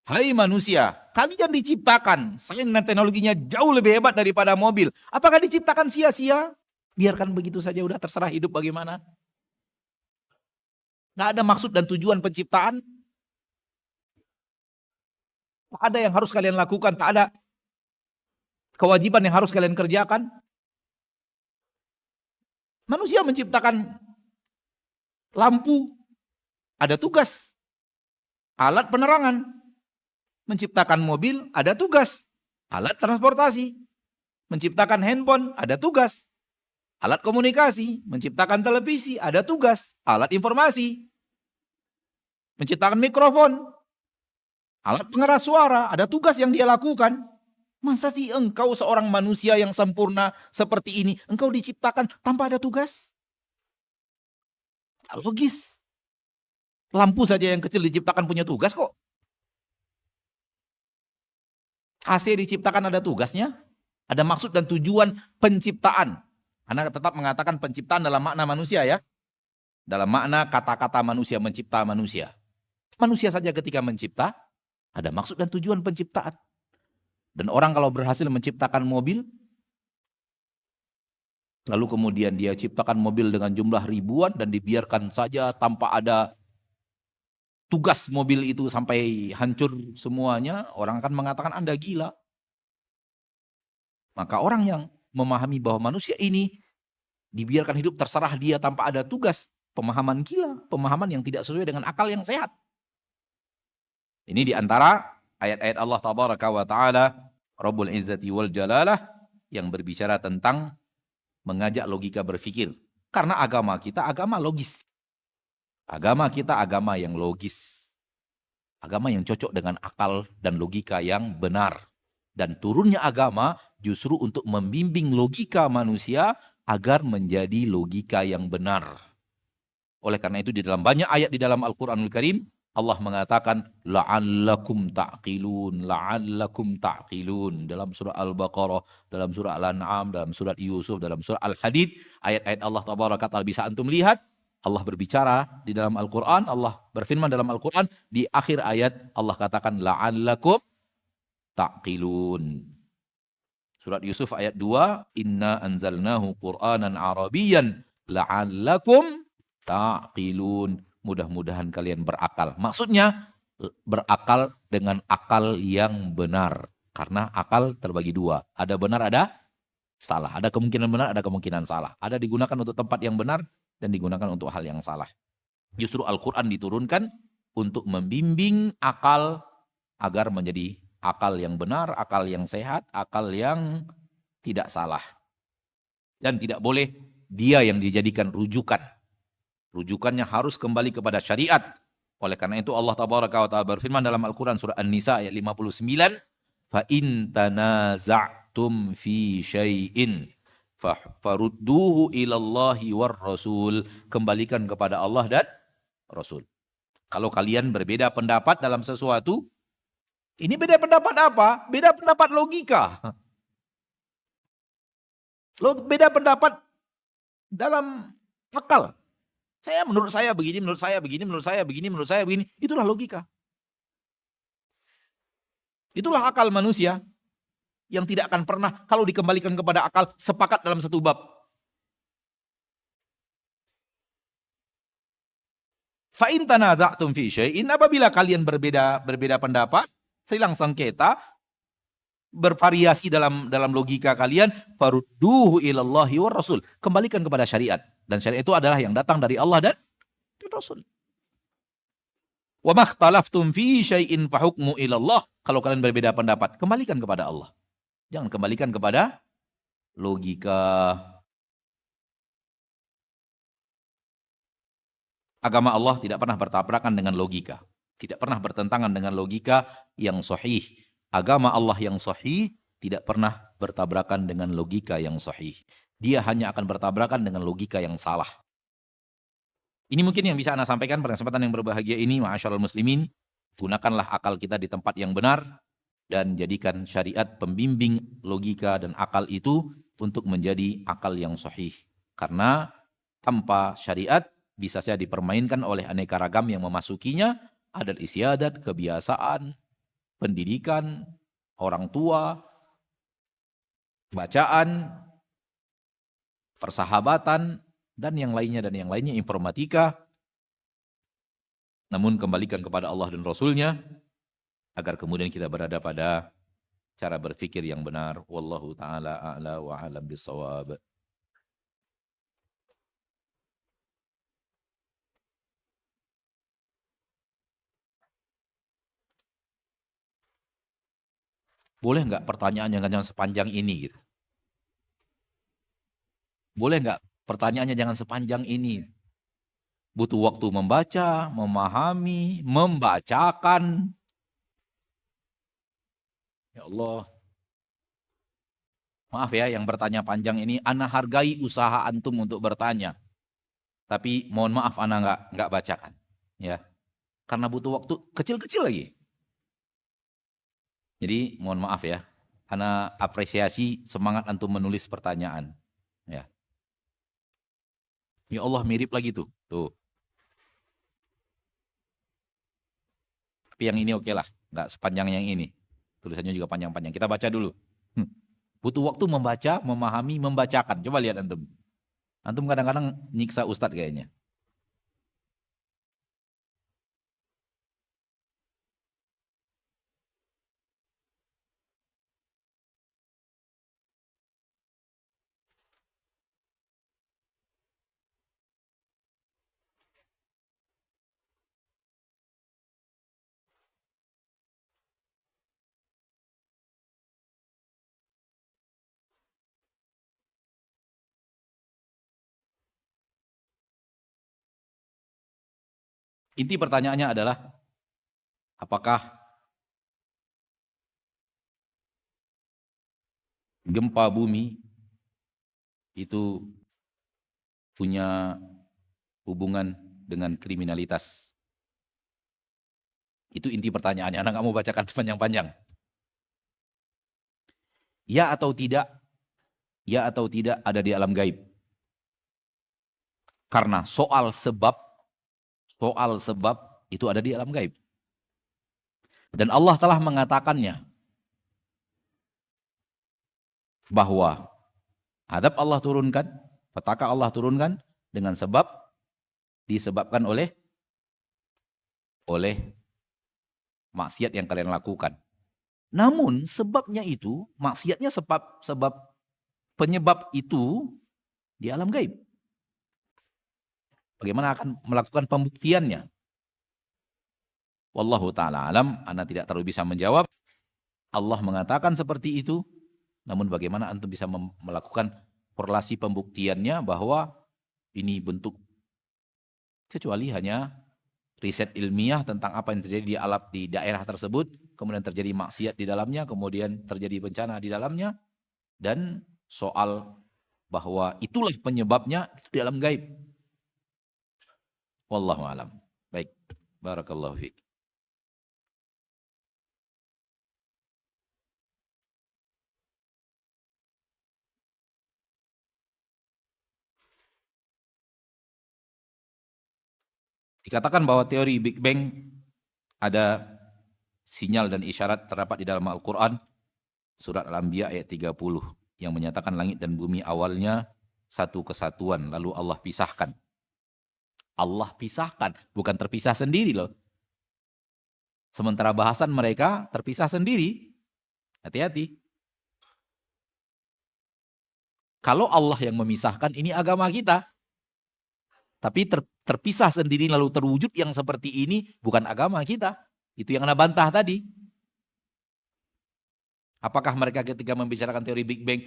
Hai manusia, kalian diciptakan. Sains dan teknologinya jauh lebih hebat daripada mobil. Apakah diciptakan sia-sia? Biarkan begitu saja, udah terserah hidup bagaimana. Nggak ada maksud dan tujuan penciptaan. Tak ada yang harus kalian lakukan, tak ada kewajiban yang harus kalian kerjakan. Manusia menciptakan lampu, ada tugas. Alat penerangan. Menciptakan mobil, ada tugas. Alat transportasi. Menciptakan handphone, ada tugas. Alat komunikasi, menciptakan televisi, ada tugas. Alat informasi, menciptakan mikrofon, alat pengeras suara, ada tugas yang dia lakukan. Masa sih engkau seorang manusia yang sempurna seperti ini, engkau diciptakan tanpa ada tugas? Tak logis. Lampu saja yang kecil diciptakan punya tugas kok. AC diciptakan ada tugasnya, ada maksud dan tujuan penciptaan. Anda tetap mengatakan penciptaan dalam makna manusia ya. Dalam makna kata-kata manusia, mencipta manusia. Manusia saja ketika mencipta, ada maksud dan tujuan penciptaan. Dan orang kalau berhasil menciptakan mobil, lalu kemudian dia ciptakan mobil dengan jumlah ribuan dan dibiarkan saja tanpa ada tugas mobil itu sampai hancur semuanya, orang akan mengatakan Anda gila. Maka orang yang memahami bahwa manusia ini dibiarkan hidup terserah dia tanpa ada tugas, pemahaman gila, pemahaman yang tidak sesuai dengan akal yang sehat. Ini diantara ayat-ayat Allah Tabaraka wa Ta'ala, Rabbul Izzati wal Jalalah, yang berbicara tentang mengajak logika berpikir. Karena agama kita agama logis. Agama kita agama yang logis. Agama yang cocok dengan akal dan logika yang benar. Dan turunnya agama justru untuk membimbing logika manusia agar menjadi logika yang benar. Oleh karena itu di dalam banyak ayat di dalam Al-Quranul Karim, Allah mengatakan la'allakum ta'qilun, la'allakum ta'qilun dalam surah Al-Baqarah, dalam surah Al-An'am, dalam surat Yusuf, dalam surah Al-Hadid, ayat-ayat Allah tabaraka ta'ala bisa antum lihat. Allah berbicara di dalam Al-Qur'an, Allah berfirman dalam Al-Qur'an, di akhir ayat Allah katakan la'allakum ta'qilun. Surat Yusuf ayat 2, inna anzalnahu Qur'anan Arabiyyan la'allakum ta'qilun. Mudah-mudahan kalian berakal. Maksudnya berakal dengan akal yang benar. Karena akal terbagi dua. Ada benar, ada salah. Ada kemungkinan benar, ada kemungkinan salah. Ada digunakan untuk tempat yang benar dan digunakan untuk hal yang salah. Justru Al-Quran diturunkan untuk membimbing akal agar menjadi akal yang benar, akal yang sehat, akal yang tidak salah. Dan tidak boleh dia yang dijadikan rujukan. Rujukannya harus kembali kepada syariat. Oleh karena itu Allah tabaraka wa ta'ala berfirman dalam Al-Quran surah An-Nisa ayat 59, fa in tanaza'tum fi syai'in farudduhu ilallahi war rasul. Kembalikan kepada Allah dan Rasul. Kalau kalian berbeda pendapat dalam sesuatu, ini beda pendapat apa? Beda pendapat logika. Beda pendapat dalam akal. Menurut saya begini, menurut saya begini, menurut saya begini, menurut saya begini. Itulah logika. Itulah akal manusia yang tidak akan pernah kalau dikembalikan kepada akal sepakat dalam satu bab. Fa in tanaza'tum fi syai'in, apabila kalian berbeda pendapat, silang sengketa, bervariasi dalam logika kalian, farudduhu ilallahi war rasul. Kembalikan kepada syariat. Dan syariat itu adalah yang datang dari Allah dan Rasul. Wa makhtalaftum fi syai'in fa hukmu ilallah. Kalau kalian berbeda pendapat, kembalikan kepada Allah. Jangan kembalikan kepada logika. Agama Allah tidak pernah bertabrakan dengan logika. Tidak pernah bertentangan dengan logika yang sahih. Agama Allah yang sahih tidak pernah bertabrakan dengan logika yang sahih. Dia hanya akan bertabrakan dengan logika yang salah. Ini mungkin yang bisa Anda sampaikan pada kesempatan yang berbahagia ini, ma'asyiral muslimin. Gunakanlah akal kita di tempat yang benar dan jadikan syariat pembimbing logika dan akal itu untuk menjadi akal yang sahih. Karena tanpa syariat bisa saja dipermainkan oleh aneka ragam yang memasukinya, adat istiadat, kebiasaan, pendidikan, orang tua, bacaan, persahabatan, dan yang lainnya, informatika. Namun kembalikan kepada Allah dan Rasulnya, agar kemudian kita berada pada cara berpikir yang benar. Wallahu ta'ala a'la wa a'lam bissawab. Boleh nggak pertanyaannya jangan sepanjang ini gitu? Boleh nggak pertanyaannya jangan sepanjang ini? Butuh waktu membaca, memahami, membacakan. Ya Allah. Maaf ya yang bertanya panjang ini, ana hargai usaha antum untuk bertanya. Tapi mohon maaf ana nggak bacakan. Ya. Karena butuh waktu kecil-kecil lagi. Jadi mohon maaf ya. Ana apresiasi semangat antum menulis pertanyaan. Ya. Ya Allah mirip lagi tuh. Tuh. Tapi yang ini oke lah. Nggak sepanjang yang ini. Tulisannya juga panjang-panjang. Kita baca dulu. Butuh waktu membaca, memahami, membacakan. Coba lihat antum. Antum kadang-kadang nyiksa ustadz kayaknya. Inti pertanyaannya adalah, apakah gempa bumi itu punya hubungan dengan kriminalitas? Itu inti pertanyaannya. Anak nggak mau bacakan sepanjang-panjang. Ya atau tidak? Ya atau tidak ada di alam gaib? Karena soal sebab itu ada di alam gaib. Dan Allah telah mengatakannya bahwa adab Allah turunkan, petaka Allah turunkan dengan sebab disebabkan oleh maksiat yang kalian lakukan. Namun sebabnya itu, maksiatnya sebab penyebab itu di alam gaib. Bagaimana akan melakukan pembuktiannya? Wallahu ta'ala alam, ana tidak terlalu bisa menjawab. Allah mengatakan seperti itu, namun bagaimana antum bisa melakukan korelasi pembuktiannya bahwa ini bentuk, kecuali hanya riset ilmiah tentang apa yang terjadi di daerah tersebut, kemudian terjadi maksiat di dalamnya, kemudian terjadi bencana di dalamnya, dan soal bahwa itulah penyebabnya itu di alam gaib. Wallahu alam. Baik, barakallahu fiik. Dikatakan bahwa teori Big Bang ada sinyal dan isyarat terdapat di dalam Al-Quran, surat Al-Anbiya ayat 30, yang menyatakan langit dan bumi awalnya satu kesatuan, lalu Allah pisahkan. Allah pisahkan, bukan terpisah sendiri loh. Sementara bahasan mereka terpisah sendiri. Hati-hati. Kalau Allah yang memisahkan, ini agama kita. Tapi terpisah sendiri lalu terwujud yang seperti ini bukan agama kita. Itu yang Anda bantah tadi. Apakah mereka ketika membicarakan teori Big Bang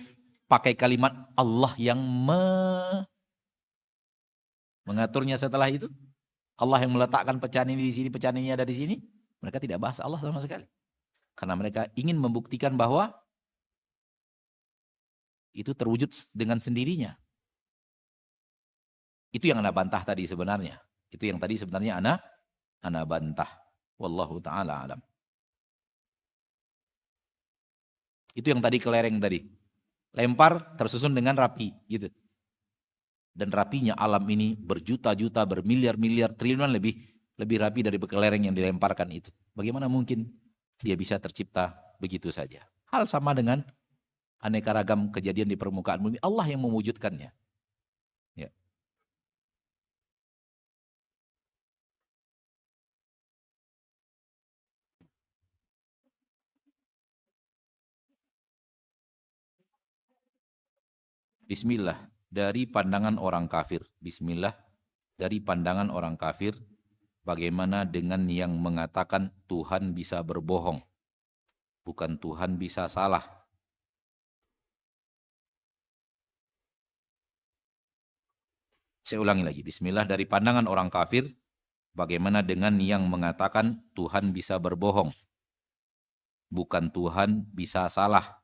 pakai kalimat Allah yang mengaturnya setelah itu? Allah yang meletakkan pecahan ini di sini, pecahan ini ada di sini? Mereka tidak bahas Allah sama sekali. Karena mereka ingin membuktikan bahwa itu terwujud dengan sendirinya. Itu yang Anda bantah tadi sebenarnya. Itu yang tadi sebenarnya Anda bantah. Wallahu ta'ala alam. Itu yang tadi kelereng tadi. Lempar tersusun dengan rapi. Gitu. Dan rapinya alam ini berjuta-juta, bermiliar-miliar, triliunan lebih rapi dari kelereng yang dilemparkan itu. Bagaimana mungkin dia bisa tercipta begitu saja? Hal sama dengan aneka ragam kejadian di permukaan bumi. Allah yang mewujudkannya. Ya. Bismillah, dari pandangan orang kafir. Bismillah, dari pandangan orang kafir, bagaimana dengan yang mengatakan Tuhan bisa berbohong, bukan Tuhan bisa salah? Saya ulangi lagi. Bismillah, dari pandangan orang kafir, bagaimana dengan yang mengatakan Tuhan bisa berbohong, bukan Tuhan bisa salah?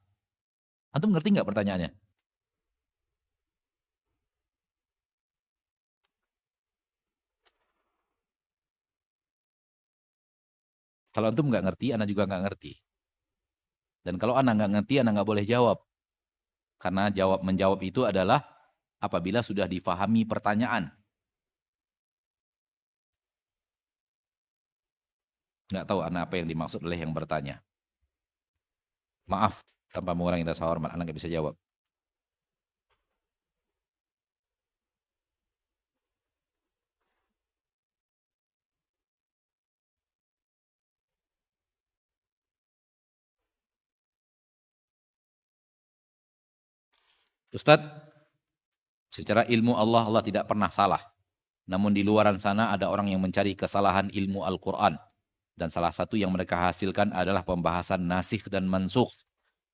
Antum ngerti nggak pertanyaannya? Kalau antum nggak ngerti, ana juga nggak ngerti. Dan kalau ana nggak ngerti, ana nggak boleh jawab. Karena menjawab itu adalah apabila sudah difahami pertanyaan. Nggak tahu ana apa yang dimaksud oleh yang bertanya. Maaf, tanpa mengurangi rasa hormat, ana nggak bisa jawab. Ustadz, secara ilmu Allah tidak pernah salah. Namun di luaran sana ada orang yang mencari kesalahan ilmu Al-Quran. Dan salah satu yang mereka hasilkan adalah pembahasan nasikh dan mansukh.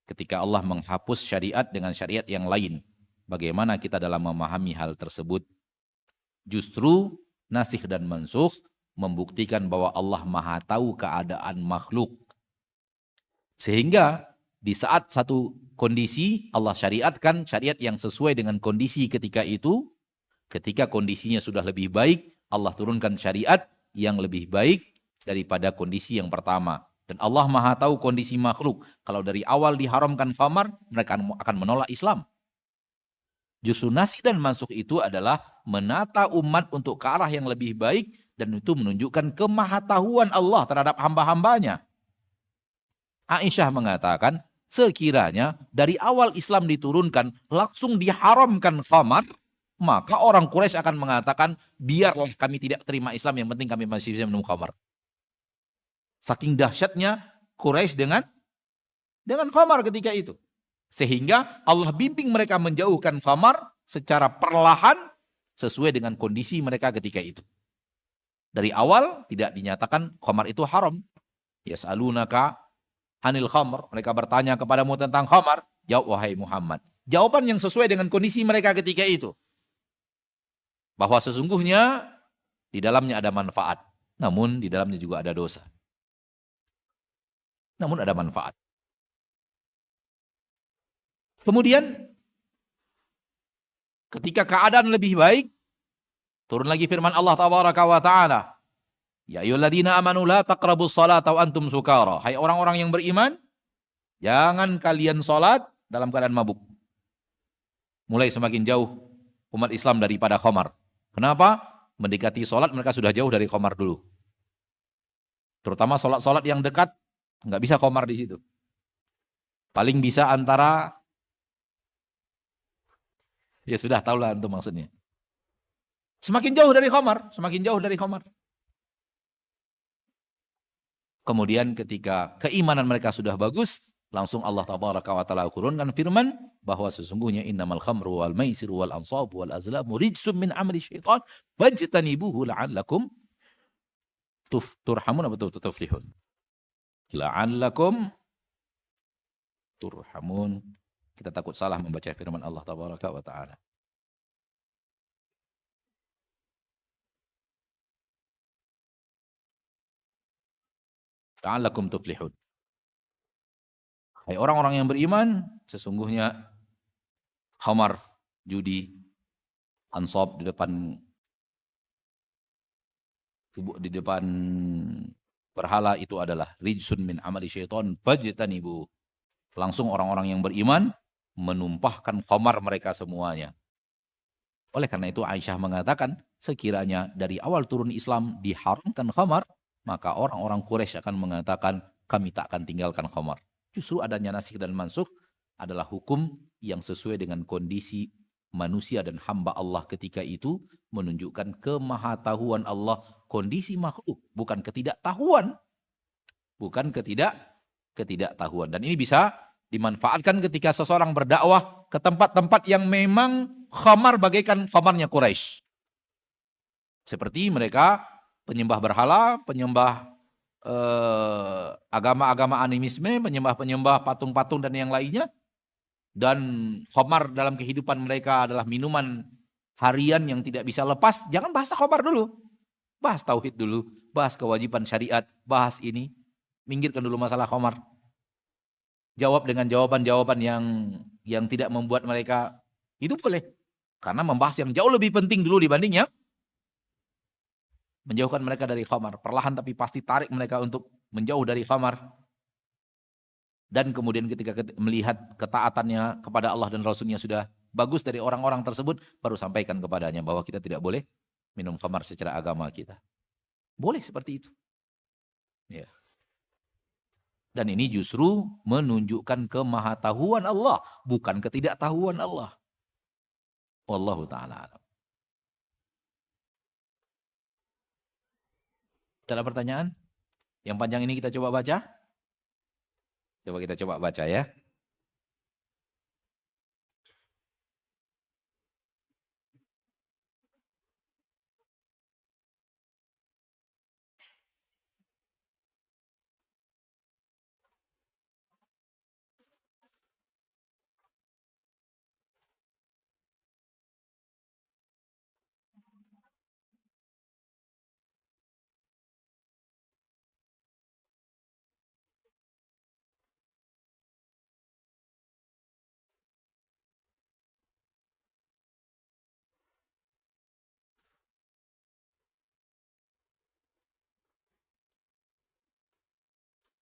Ketika Allah menghapus syariat dengan syariat yang lain. Bagaimana kita dalam memahami hal tersebut? Justru nasikh dan mansukh membuktikan bahwa Allah Maha tahu keadaan makhluk. Sehingga di saat satu kondisi Allah syariatkan syariat yang sesuai dengan kondisi ketika itu. Ketika kondisinya sudah lebih baik, Allah turunkan syariat yang lebih baik daripada kondisi yang pertama. Dan Allah Maha tahu kondisi makhluk. Kalau dari awal diharamkan khamar, mereka akan menolak Islam. Justru nasih dan mansuh itu adalah menata umat untuk ke arah yang lebih baik, dan itu menunjukkan kemahatauan Allah terhadap hamba-hambanya. Aisyah mengatakan, sekiranya dari awal Islam diturunkan langsung diharamkan khamar, maka orang Quraisy akan mengatakan, biarlah kami tidak terima Islam, yang penting kami masih bisa minum khamar. Saking dahsyatnya Quraisy dengan khamar ketika itu. Sehingga Allah bimbing mereka menjauhkan khamar secara perlahan sesuai dengan kondisi mereka ketika itu. Dari awal tidak dinyatakan khamar itu haram. Yas'alunaka anil khamr. Mereka bertanya kepadamu tentang khamar. Jawab wahai Muhammad. Jawaban yang sesuai dengan kondisi mereka ketika itu. Bahwa sesungguhnya di dalamnya ada manfaat. Namun di dalamnya juga ada dosa. Namun ada manfaat. Kemudian ketika keadaan lebih baik, turun lagi firman Allah tabaraka wa taala, ya ayyuhalladzina amanu la taqrabus salata wa antum sukara. Hai orang-orang yang beriman, jangan kalian salat dalam keadaan mabuk. Mulai semakin jauh umat Islam daripada khamar. Kenapa? Mendekati salat mereka sudah jauh dari khamar dulu. Terutama salat-salat yang dekat, enggak bisa khamar di situ. Paling bisa antara, ya sudah tahulah itu maksudnya. Semakin jauh dari khamar, semakin jauh dari khamar. Kemudian ketika keimanan mereka sudah bagus, langsung Allah tabaraka wa taala turunkan firman bahwa sesungguhnya innamal khamru wal maisiru wal ansabu wal azlamu rijsum min amri syaitan fajtanibuhu la'allakum turhamun atau tuflihun. La'allakum turhamun. Kita takut salah membaca firman Allah tabaraka wa taala. La'allakum tuflihun. Hai orang-orang yang beriman, sesungguhnya khamar, judi, ansab di depan berhala itu adalah rijsun min amali syaitan fajtanibu. Langsung orang-orang yang beriman menumpahkan khamar mereka semuanya. Oleh karena itu Aisyah mengatakan, sekiranya dari awal turun Islam diharamkan khamar, maka orang-orang Quraisy akan mengatakan, kami tak akan tinggalkan khamar. Justru adanya nasikh dan mansukh adalah hukum yang sesuai dengan kondisi manusia dan hamba Allah ketika itu, menunjukkan kemahatauan Allah kondisi makhluk, bukan ketidaktahuan. Bukan ketidaktahuan. Dan ini bisa dimanfaatkan ketika seseorang berdakwah ke tempat-tempat yang memang khamar bagaikan khamarnya Quraisy. Seperti mereka penyembah berhala, penyembah agama-agama animisme, penyembah-penyembah patung-patung dan yang lainnya. Dan khamar dalam kehidupan mereka adalah minuman harian yang tidak bisa lepas. Jangan bahas khamar dulu. Bahas tauhid dulu, bahas kewajiban syariat, bahas ini. Minggirkan dulu masalah khamar. Jawab dengan jawaban-jawaban yang tidak membuat mereka, itu boleh. Karena membahas yang jauh lebih penting dulu dibandingnya menjauhkan mereka dari khamar. Perlahan tapi pasti tarik mereka untuk menjauh dari khamar. Dan kemudian ketika melihat ketaatannya kepada Allah dan Rasulnya sudah bagus dari orang-orang tersebut, baru sampaikan kepadanya bahwa kita tidak boleh minum khamar secara agama kita. Boleh seperti itu. Ya. Dan ini justru menunjukkan kemahatauan Allah, bukan ketidaktahuan Allah. Wallahu ta'ala alam. Ada pertanyaan? Yang panjang ini kita coba baca? Coba kita coba baca ya.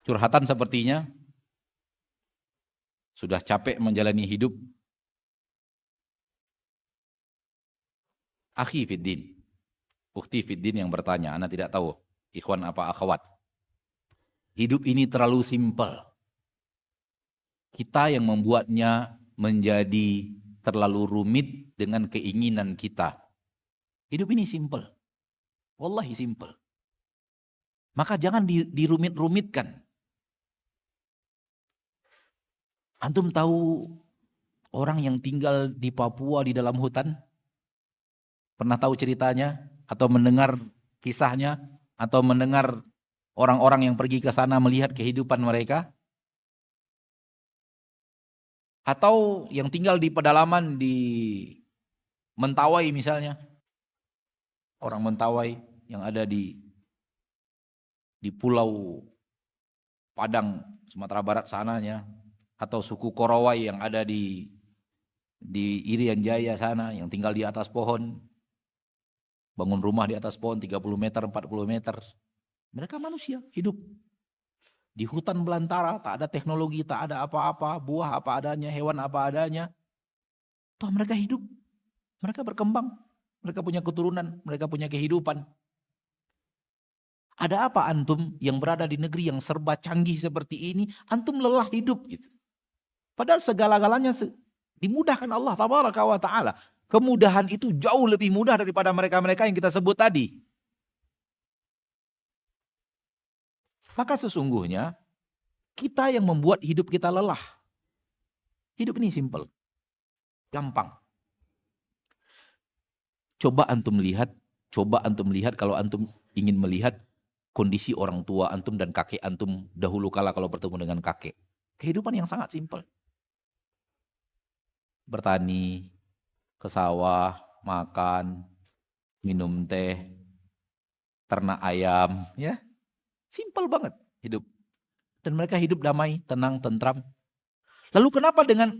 Curhatan sepertinya sudah capek menjalani hidup. Akhi fiddin, ukhti fiddin yang bertanya, ana tidak tahu ikhwan apa akhwat. Hidup ini terlalu simpel. Kita yang membuatnya menjadi terlalu rumit dengan keinginan kita. Hidup ini simpel. Wallahi simpel. Maka jangan dirumit-rumitkan. Antum tahu orang yang tinggal di Papua di dalam hutan? Pernah tahu ceritanya? Atau mendengar kisahnya? Atau mendengar orang-orang yang pergi ke sana melihat kehidupan mereka? Atau yang tinggal di pedalaman di Mentawai misalnya? Orang Mentawai yang ada di Pulau Padang, Sumatera Barat sananya, atau suku Korowai yang ada di Irian Jaya sana, yang tinggal di atas pohon, bangun rumah di atas pohon 30 meter, 40 meter. Mereka manusia, hidup di hutan belantara, tak ada teknologi, tak ada apa-apa, buah apa adanya, hewan apa adanya. Toh mereka hidup, mereka berkembang, mereka punya keturunan, mereka punya kehidupan. Ada apa antum yang berada di negeri yang serba canggih seperti ini, antum lelah hidup gitu. Padahal segala-galanya dimudahkan Allah tabaraka wa ta'ala. Kemudahan itu jauh lebih mudah daripada mereka-mereka yang kita sebut tadi. Maka sesungguhnya kita yang membuat hidup kita lelah. Hidup ini simpel, gampang. Coba antum lihat kalau antum ingin melihat kondisi orang tua antum dan kakek antum dahulu kala kalau bertemu dengan kakek. Kehidupan yang sangat simpel. Bertani, ke sawah, makan, minum teh, ternak ayam, ya. Simpel banget hidup. Dan mereka hidup damai, tenang, tentram. Lalu kenapa dengan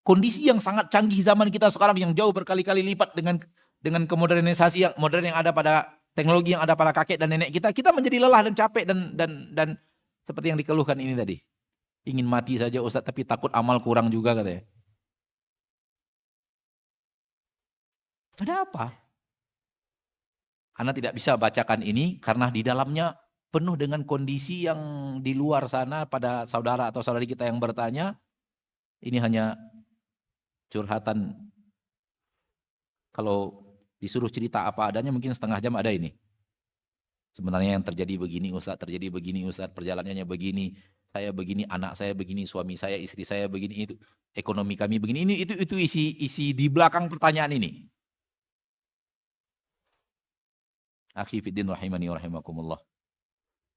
kondisi yang sangat canggih zaman kita sekarang yang jauh berkali-kali lipat dengan kemodernisasi yang modern yang ada pada teknologi yang ada pada kakek dan nenek kita menjadi lelah dan capek dan seperti yang dikeluhkan ini tadi. Ingin mati saja Ustaz tapi takut amal kurang juga katanya. Ada apa? Anda tidak bisa bacakan ini karena di dalamnya penuh dengan kondisi yang di luar sana pada saudara atau saudari kita yang bertanya. Ini hanya curhatan. Kalau disuruh cerita apa adanya mungkin setengah jam ada ini. Sebenarnya yang terjadi begini Ustaz, perjalanannya begini, saya begini, anak saya begini, suami saya, istri saya begini, itu ekonomi kami begini. Itu isi di belakang pertanyaan ini. Akhi fiddin rahimani wa rahimakumullah.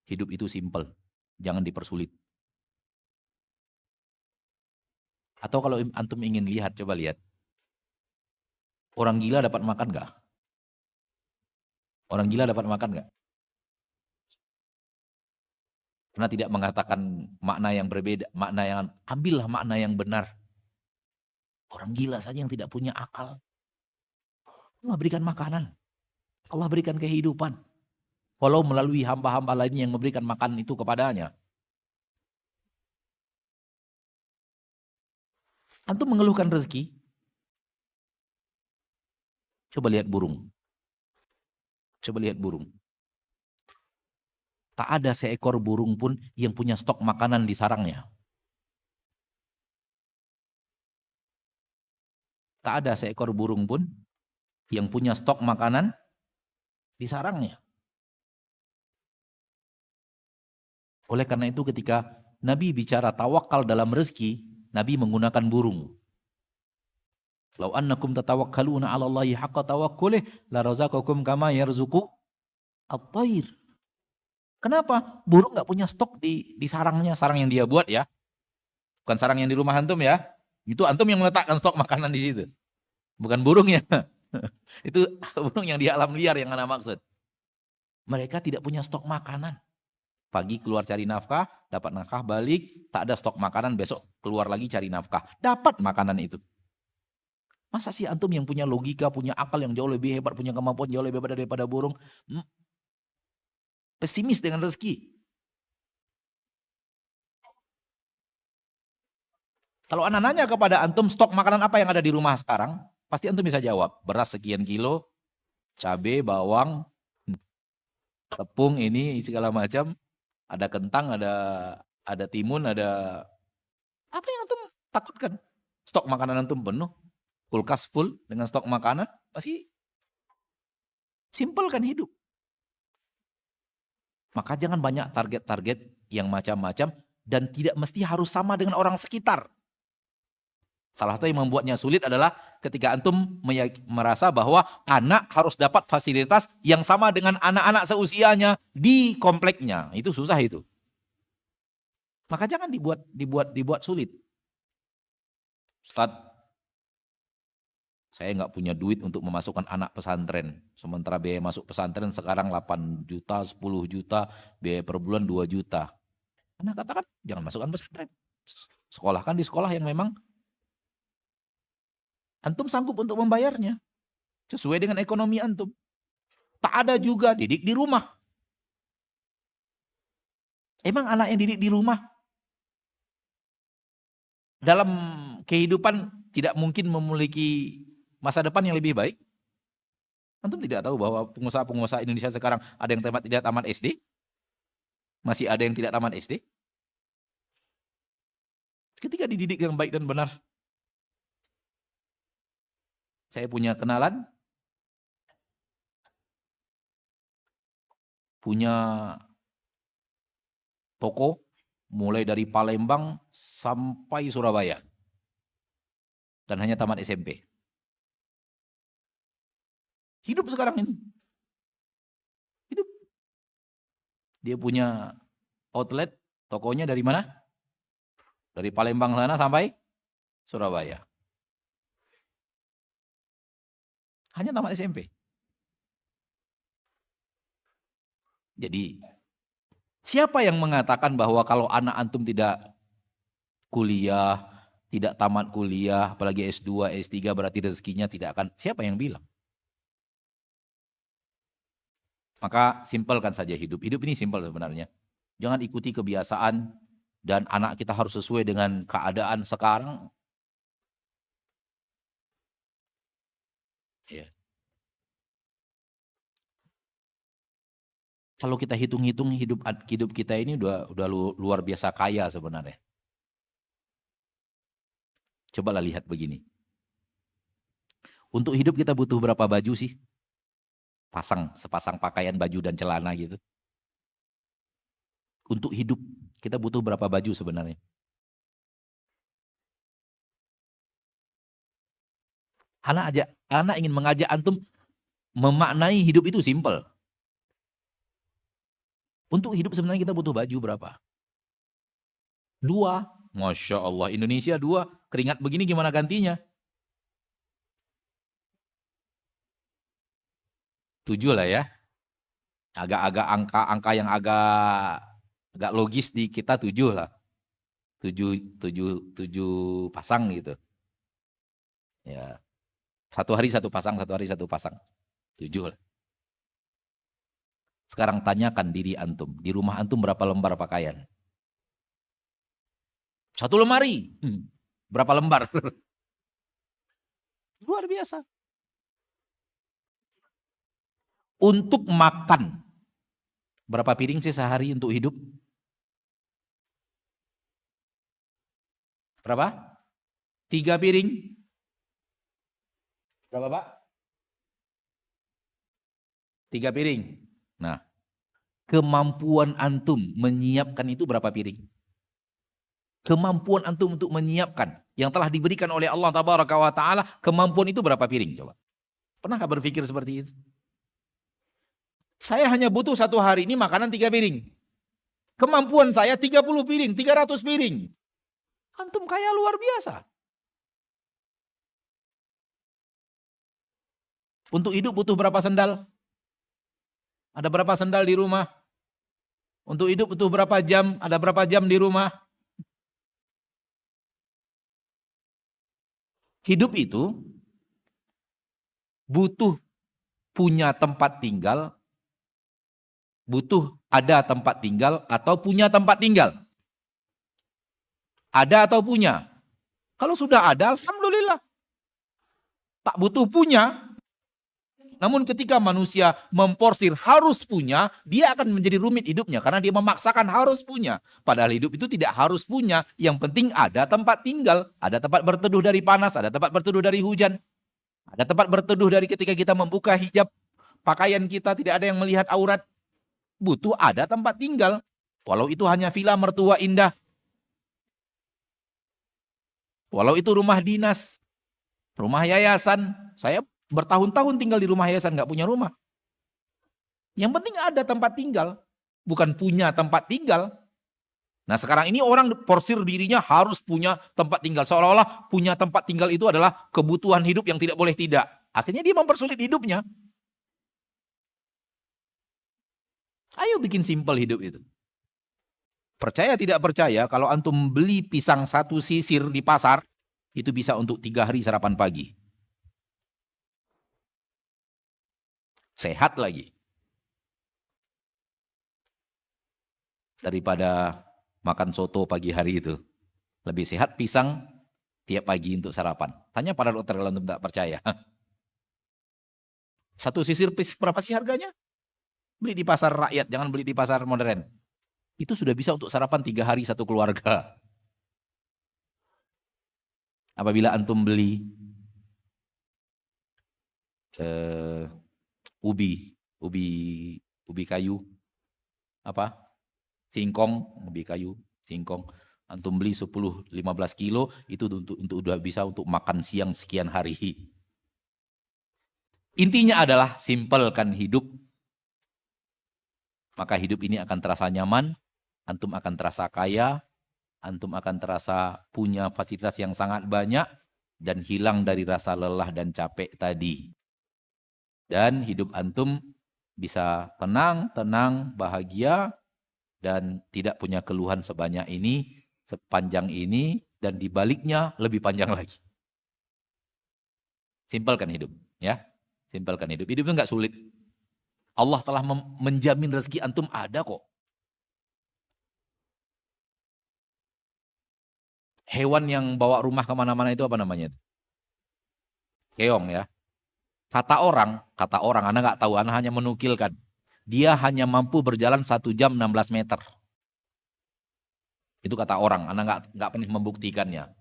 Hidup itu simpel, jangan dipersulit. Atau kalau antum ingin lihat, coba lihat. Orang gila dapat makan gak? Orang gila dapat makan gak? Karena tidak mengatakan makna yang berbeda, ambillah makna yang benar. Orang gila saja yang tidak punya akal. Allah berikan makanan. Allah berikan kehidupan. Walau melalui hamba-hamba lainnya yang memberikan makan itu kepadanya. Antum mengeluhkan rezeki. Coba lihat burung. Coba lihat burung. Tak ada seekor burung pun yang punya stok makanan di sarangnya. Tak ada seekor burung pun yang punya stok makanan di sarangnya. Oleh karena itu ketika Nabi bicara tawakal dalam rezeki, Nabi menggunakan burung. Lau annakum tatawakkaluna 'ala Allahi haqqa tawakkulih la razaqakum kama yarzuqu at-thair. Kenapa? Burung enggak punya stok di sarangnya, sarang yang dia buat ya. Bukan sarang yang di rumah antum ya. Itu antum yang meletakkan stok makanan di situ. Bukan burungnya. Itu burung yang di alam liar yang ana maksud. Mereka tidak punya stok makanan. Pagi keluar cari nafkah, dapat nafkah balik, tak ada stok makanan, besok keluar lagi cari nafkah. Dapat makanan itu. Masa sih antum yang punya logika, punya akal yang jauh lebih hebat, punya kemampuan jauh lebih hebat daripada burung, pesimis dengan rezeki? Kalau anak nanya kepada antum stok makanan apa yang ada di rumah sekarang, pasti antum bisa jawab. Beras sekian kilo, cabai, bawang, tepung ini segala macam, ada kentang, ada timun, ada apa yang antum takutkan? Stok makanan antum penuh, kulkas full dengan stok makanan, pasti simpel kan hidup. Maka jangan banyak target-target yang macam-macam dan tidak mesti harus sama dengan orang sekitar. Salah satu yang membuatnya sulit adalah ketika antum merasa bahwa anak harus dapat fasilitas yang sama dengan anak-anak seusianya di kompleknya. Itu susah itu. Maka jangan dibuat sulit. Ustaz, saya nggak punya duit untuk memasukkan anak pesantren. Sementara biaya masuk pesantren sekarang 8 juta, 10 juta, biaya per bulan 2 juta. Anak katakan jangan masukkan pesantren. Sekolahkan di sekolah yang memang antum sanggup untuk membayarnya. Sesuai dengan ekonomi antum. Tak ada juga didik di rumah. Emang anak yang didik di rumah dalam kehidupan tidak mungkin memiliki masa depan yang lebih baik? Antum tidak tahu bahwa pengusaha-pengusaha Indonesia sekarang ada yang tidak tamat SD? Masih ada yang tidak tamat SD? Ketika dididik yang baik dan benar. Saya punya kenalan, punya toko mulai dari Palembang sampai Surabaya. Dan hanya tamat SMP. Hidup sekarang ini. Hidup. Dia punya outlet, tokonya dari mana? Dari Palembang sana sampai Surabaya. Hanya tamat SMP. Jadi, siapa yang mengatakan bahwa kalau anak antum tidak kuliah, tidak tamat kuliah, apalagi S2, S3 berarti rezekinya tidak akan, siapa yang bilang? Maka simpelkan saja hidup. Hidup ini simpel sebenarnya. Jangan ikuti kebiasaan dan anak kita harus sesuai dengan keadaan sekarang. Ya. Kalau kita hitung-hitung hidup kita ini udah luar biasa kaya sebenarnya. Cobalah lihat begini. Untuk hidup kita butuh berapa baju sih? Sepasang pakaian baju dan celana gitu. Untuk hidup kita butuh berapa baju sebenarnya? Anak ingin mengajak antum memaknai hidup itu simpel. Untuk hidup sebenarnya kita butuh baju berapa? 2. Masya Allah, Indonesia 2. Keringat begini gimana gantinya? 7 lah ya. Agak-agak angka yang agak logis di kita 7 lah. 7 pasang gitu. Ya. Satu hari satu pasang. 7 lah. Sekarang tanyakan diri antum. Di rumah antum berapa lembar pakaian? 1 lemari. Berapa lembar? Luar biasa. Untuk makan, berapa piring sih sehari untuk hidup? Berapa? 3 piring. Berapa, Pak? 3 piring. Nah, kemampuan antum menyiapkan itu berapa piring? Kemampuan antum untuk menyiapkan yang telah diberikan oleh Allah Tabaraka wa Ta'ala, kemampuan itu berapa piring? Coba. Pernahkah berpikir seperti itu? Saya hanya butuh 1 hari ini makanan 3 piring. Kemampuan saya 30 piring, 300 piring. Antum kaya luar biasa. Untuk hidup butuh berapa sendal? Ada berapa sendal di rumah? Untuk hidup butuh berapa jam? Ada berapa jam di rumah? Hidup itu butuh punya tempat tinggal, butuh ada tempat tinggal atau punya tempat tinggal. Ada atau punya? Kalau sudah ada, alhamdulillah. Tak butuh punya. Namun ketika manusia memporsir harus punya, dia akan menjadi rumit hidupnya karena dia memaksakan harus punya. Padahal hidup itu tidak harus punya. Yang penting ada tempat tinggal, ada tempat berteduh dari panas, ada tempat berteduh dari hujan, ada tempat berteduh dari ketika kita membuka hijab pakaian kita tidak ada yang melihat aurat. Butuh ada tempat tinggal. Walau itu hanya villa mertua indah. Walau itu rumah dinas, rumah yayasan. Saya bertahun-tahun tinggal di rumah yayasan, nggak punya rumah. Yang penting ada tempat tinggal, bukan punya tempat tinggal. Nah sekarang ini orang porsir dirinya harus punya tempat tinggal. Seolah-olah punya tempat tinggal itu adalah kebutuhan hidup yang tidak boleh tidak. Akhirnya dia mempersulit hidupnya. Ayo bikin simpel hidup itu. Percaya tidak percaya, kalau antum beli pisang 1 sisir di pasar, itu bisa untuk 3 hari sarapan pagi. Sehat lagi. Daripada makan soto pagi hari itu. Lebih sehat pisang tiap pagi untuk sarapan. Tanya pada dokter kalau antum tidak percaya. 1 sisir pisang berapa sih harganya? Beli di pasar rakyat, jangan beli di pasar modern. Itu sudah bisa untuk sarapan 3 hari satu keluarga. Apabila antum beli ubi kayu, singkong, ubi kayu, singkong, antum beli 10-15 kilo, itu untuk udah bisa untuk makan siang sekian hari. Intinya adalah simpelkan hidup, maka hidup ini akan terasa nyaman, antum akan terasa kaya, antum akan terasa punya fasilitas yang sangat banyak, dan hilang dari rasa lelah dan capek tadi. Dan hidup antum bisa tenang, bahagia, dan tidak punya keluhan sebanyak ini, sepanjang ini, dan dibaliknya lebih panjang lagi. Simpelkan hidup, ya. Simpelkan hidup. Hidup itu nggak sulit. Allah telah menjamin rezeki antum ada kok. Hewan yang bawa rumah kemana-mana itu apa namanya? Keong ya. Kata orang, Anda nggak tahu, Anda hanya menukilkan. Dia hanya mampu berjalan 1 jam 16 meter. Itu kata orang, Anda nggak pernah membuktikannya.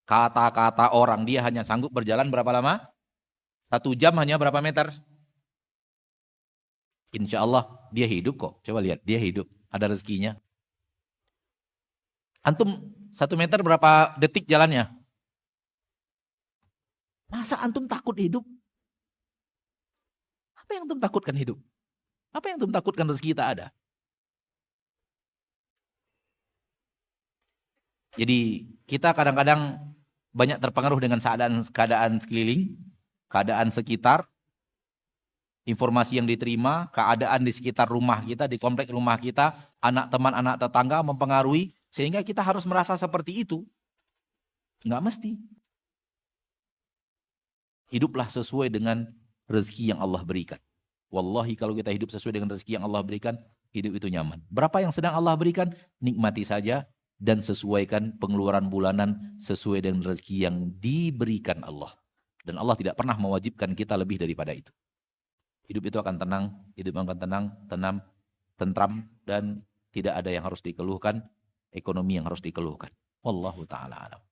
Kata-kata orang, dia hanya sanggup berjalan berapa lama? 1 jam hanya berapa meter? Insya Allah dia hidup kok. Coba lihat, dia hidup, ada rezekinya. Antum 1 meter berapa detik jalannya? Masa antum takut hidup? Apa yang antum takutkan hidup? Apa yang antum takutkan rezeki tak ada? Jadi kita kadang-kadang banyak terpengaruh dengan keadaan sekeliling, keadaan sekitar, informasi yang diterima, keadaan di sekitar rumah kita, di komplek rumah kita, anak teman, anak tetangga mempengaruhi, sehingga kita harus merasa seperti itu. Enggak mesti. Hiduplah sesuai dengan rezeki yang Allah berikan. Wallahi kalau kita hidup sesuai dengan rezeki yang Allah berikan, hidup itu nyaman. Berapa yang sedang Allah berikan, nikmati saja dan sesuaikan pengeluaran bulanan sesuai dengan rezeki yang diberikan Allah. Dan Allah tidak pernah mewajibkan kita lebih daripada itu. Hidup itu akan tenang, hidup akan tenang, tentram, dan tidak ada yang harus dikeluhkan, ekonomi yang harus dikeluhkan. Wallahu ta'ala alam.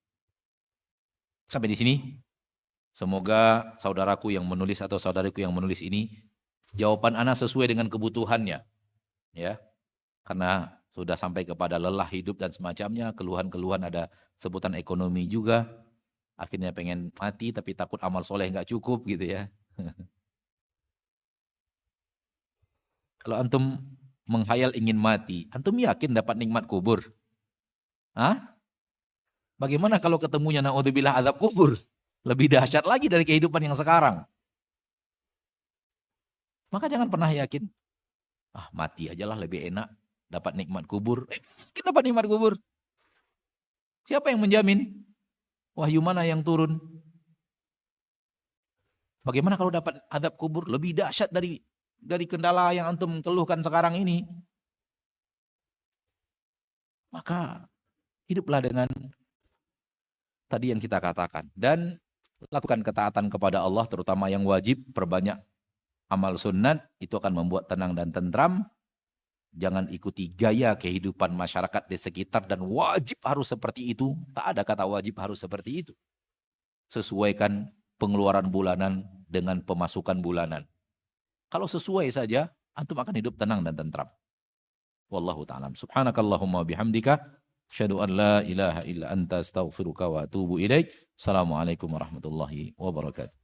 Sampai di sini. Semoga saudaraku yang menulis atau saudariku yang menulis ini, jawaban ana sesuai dengan kebutuhannya. Ya, karena sudah sampai kepada lelah hidup dan semacamnya, keluhan-keluhan, ada sebutan ekonomi juga. Akhirnya pengen mati tapi takut amal soleh nggak cukup gitu ya. Kalau antum menghayal ingin mati, antum yakin dapat nikmat kubur? Hah? Bagaimana kalau ketemunya na'udzubillah azab kubur? Lebih dahsyat lagi dari kehidupan yang sekarang. Maka jangan pernah yakin, mati aja lah lebih enak, dapat nikmat kubur. Mungkin dapat nikmat kubur. Siapa yang menjamin? Wahyu mana yang turun? Bagaimana kalau dapat azab kubur? Lebih dahsyat dari kendala yang antum keluhkan sekarang ini. Maka hiduplah dengan tadi yang kita katakan. Dan lakukan ketaatan kepada Allah, terutama yang wajib, perbanyak amal sunnat, itu akan membuat tenang dan tentram. Jangan ikuti gaya kehidupan masyarakat di sekitar dan wajib harus seperti itu. Tak ada kata wajib harus seperti itu. Sesuaikan pengeluaran bulanan dengan pemasukan bulanan. Kalau sesuai saja, antum akan hidup tenang dan tentram. Wallahu ta'ala. Subhanakallahumma bihamdika. Asyhadu an la ilaha illa anta astaghfiruka wa atubu ilaik. Assalamualaikum warahmatullahi wabarakatuh.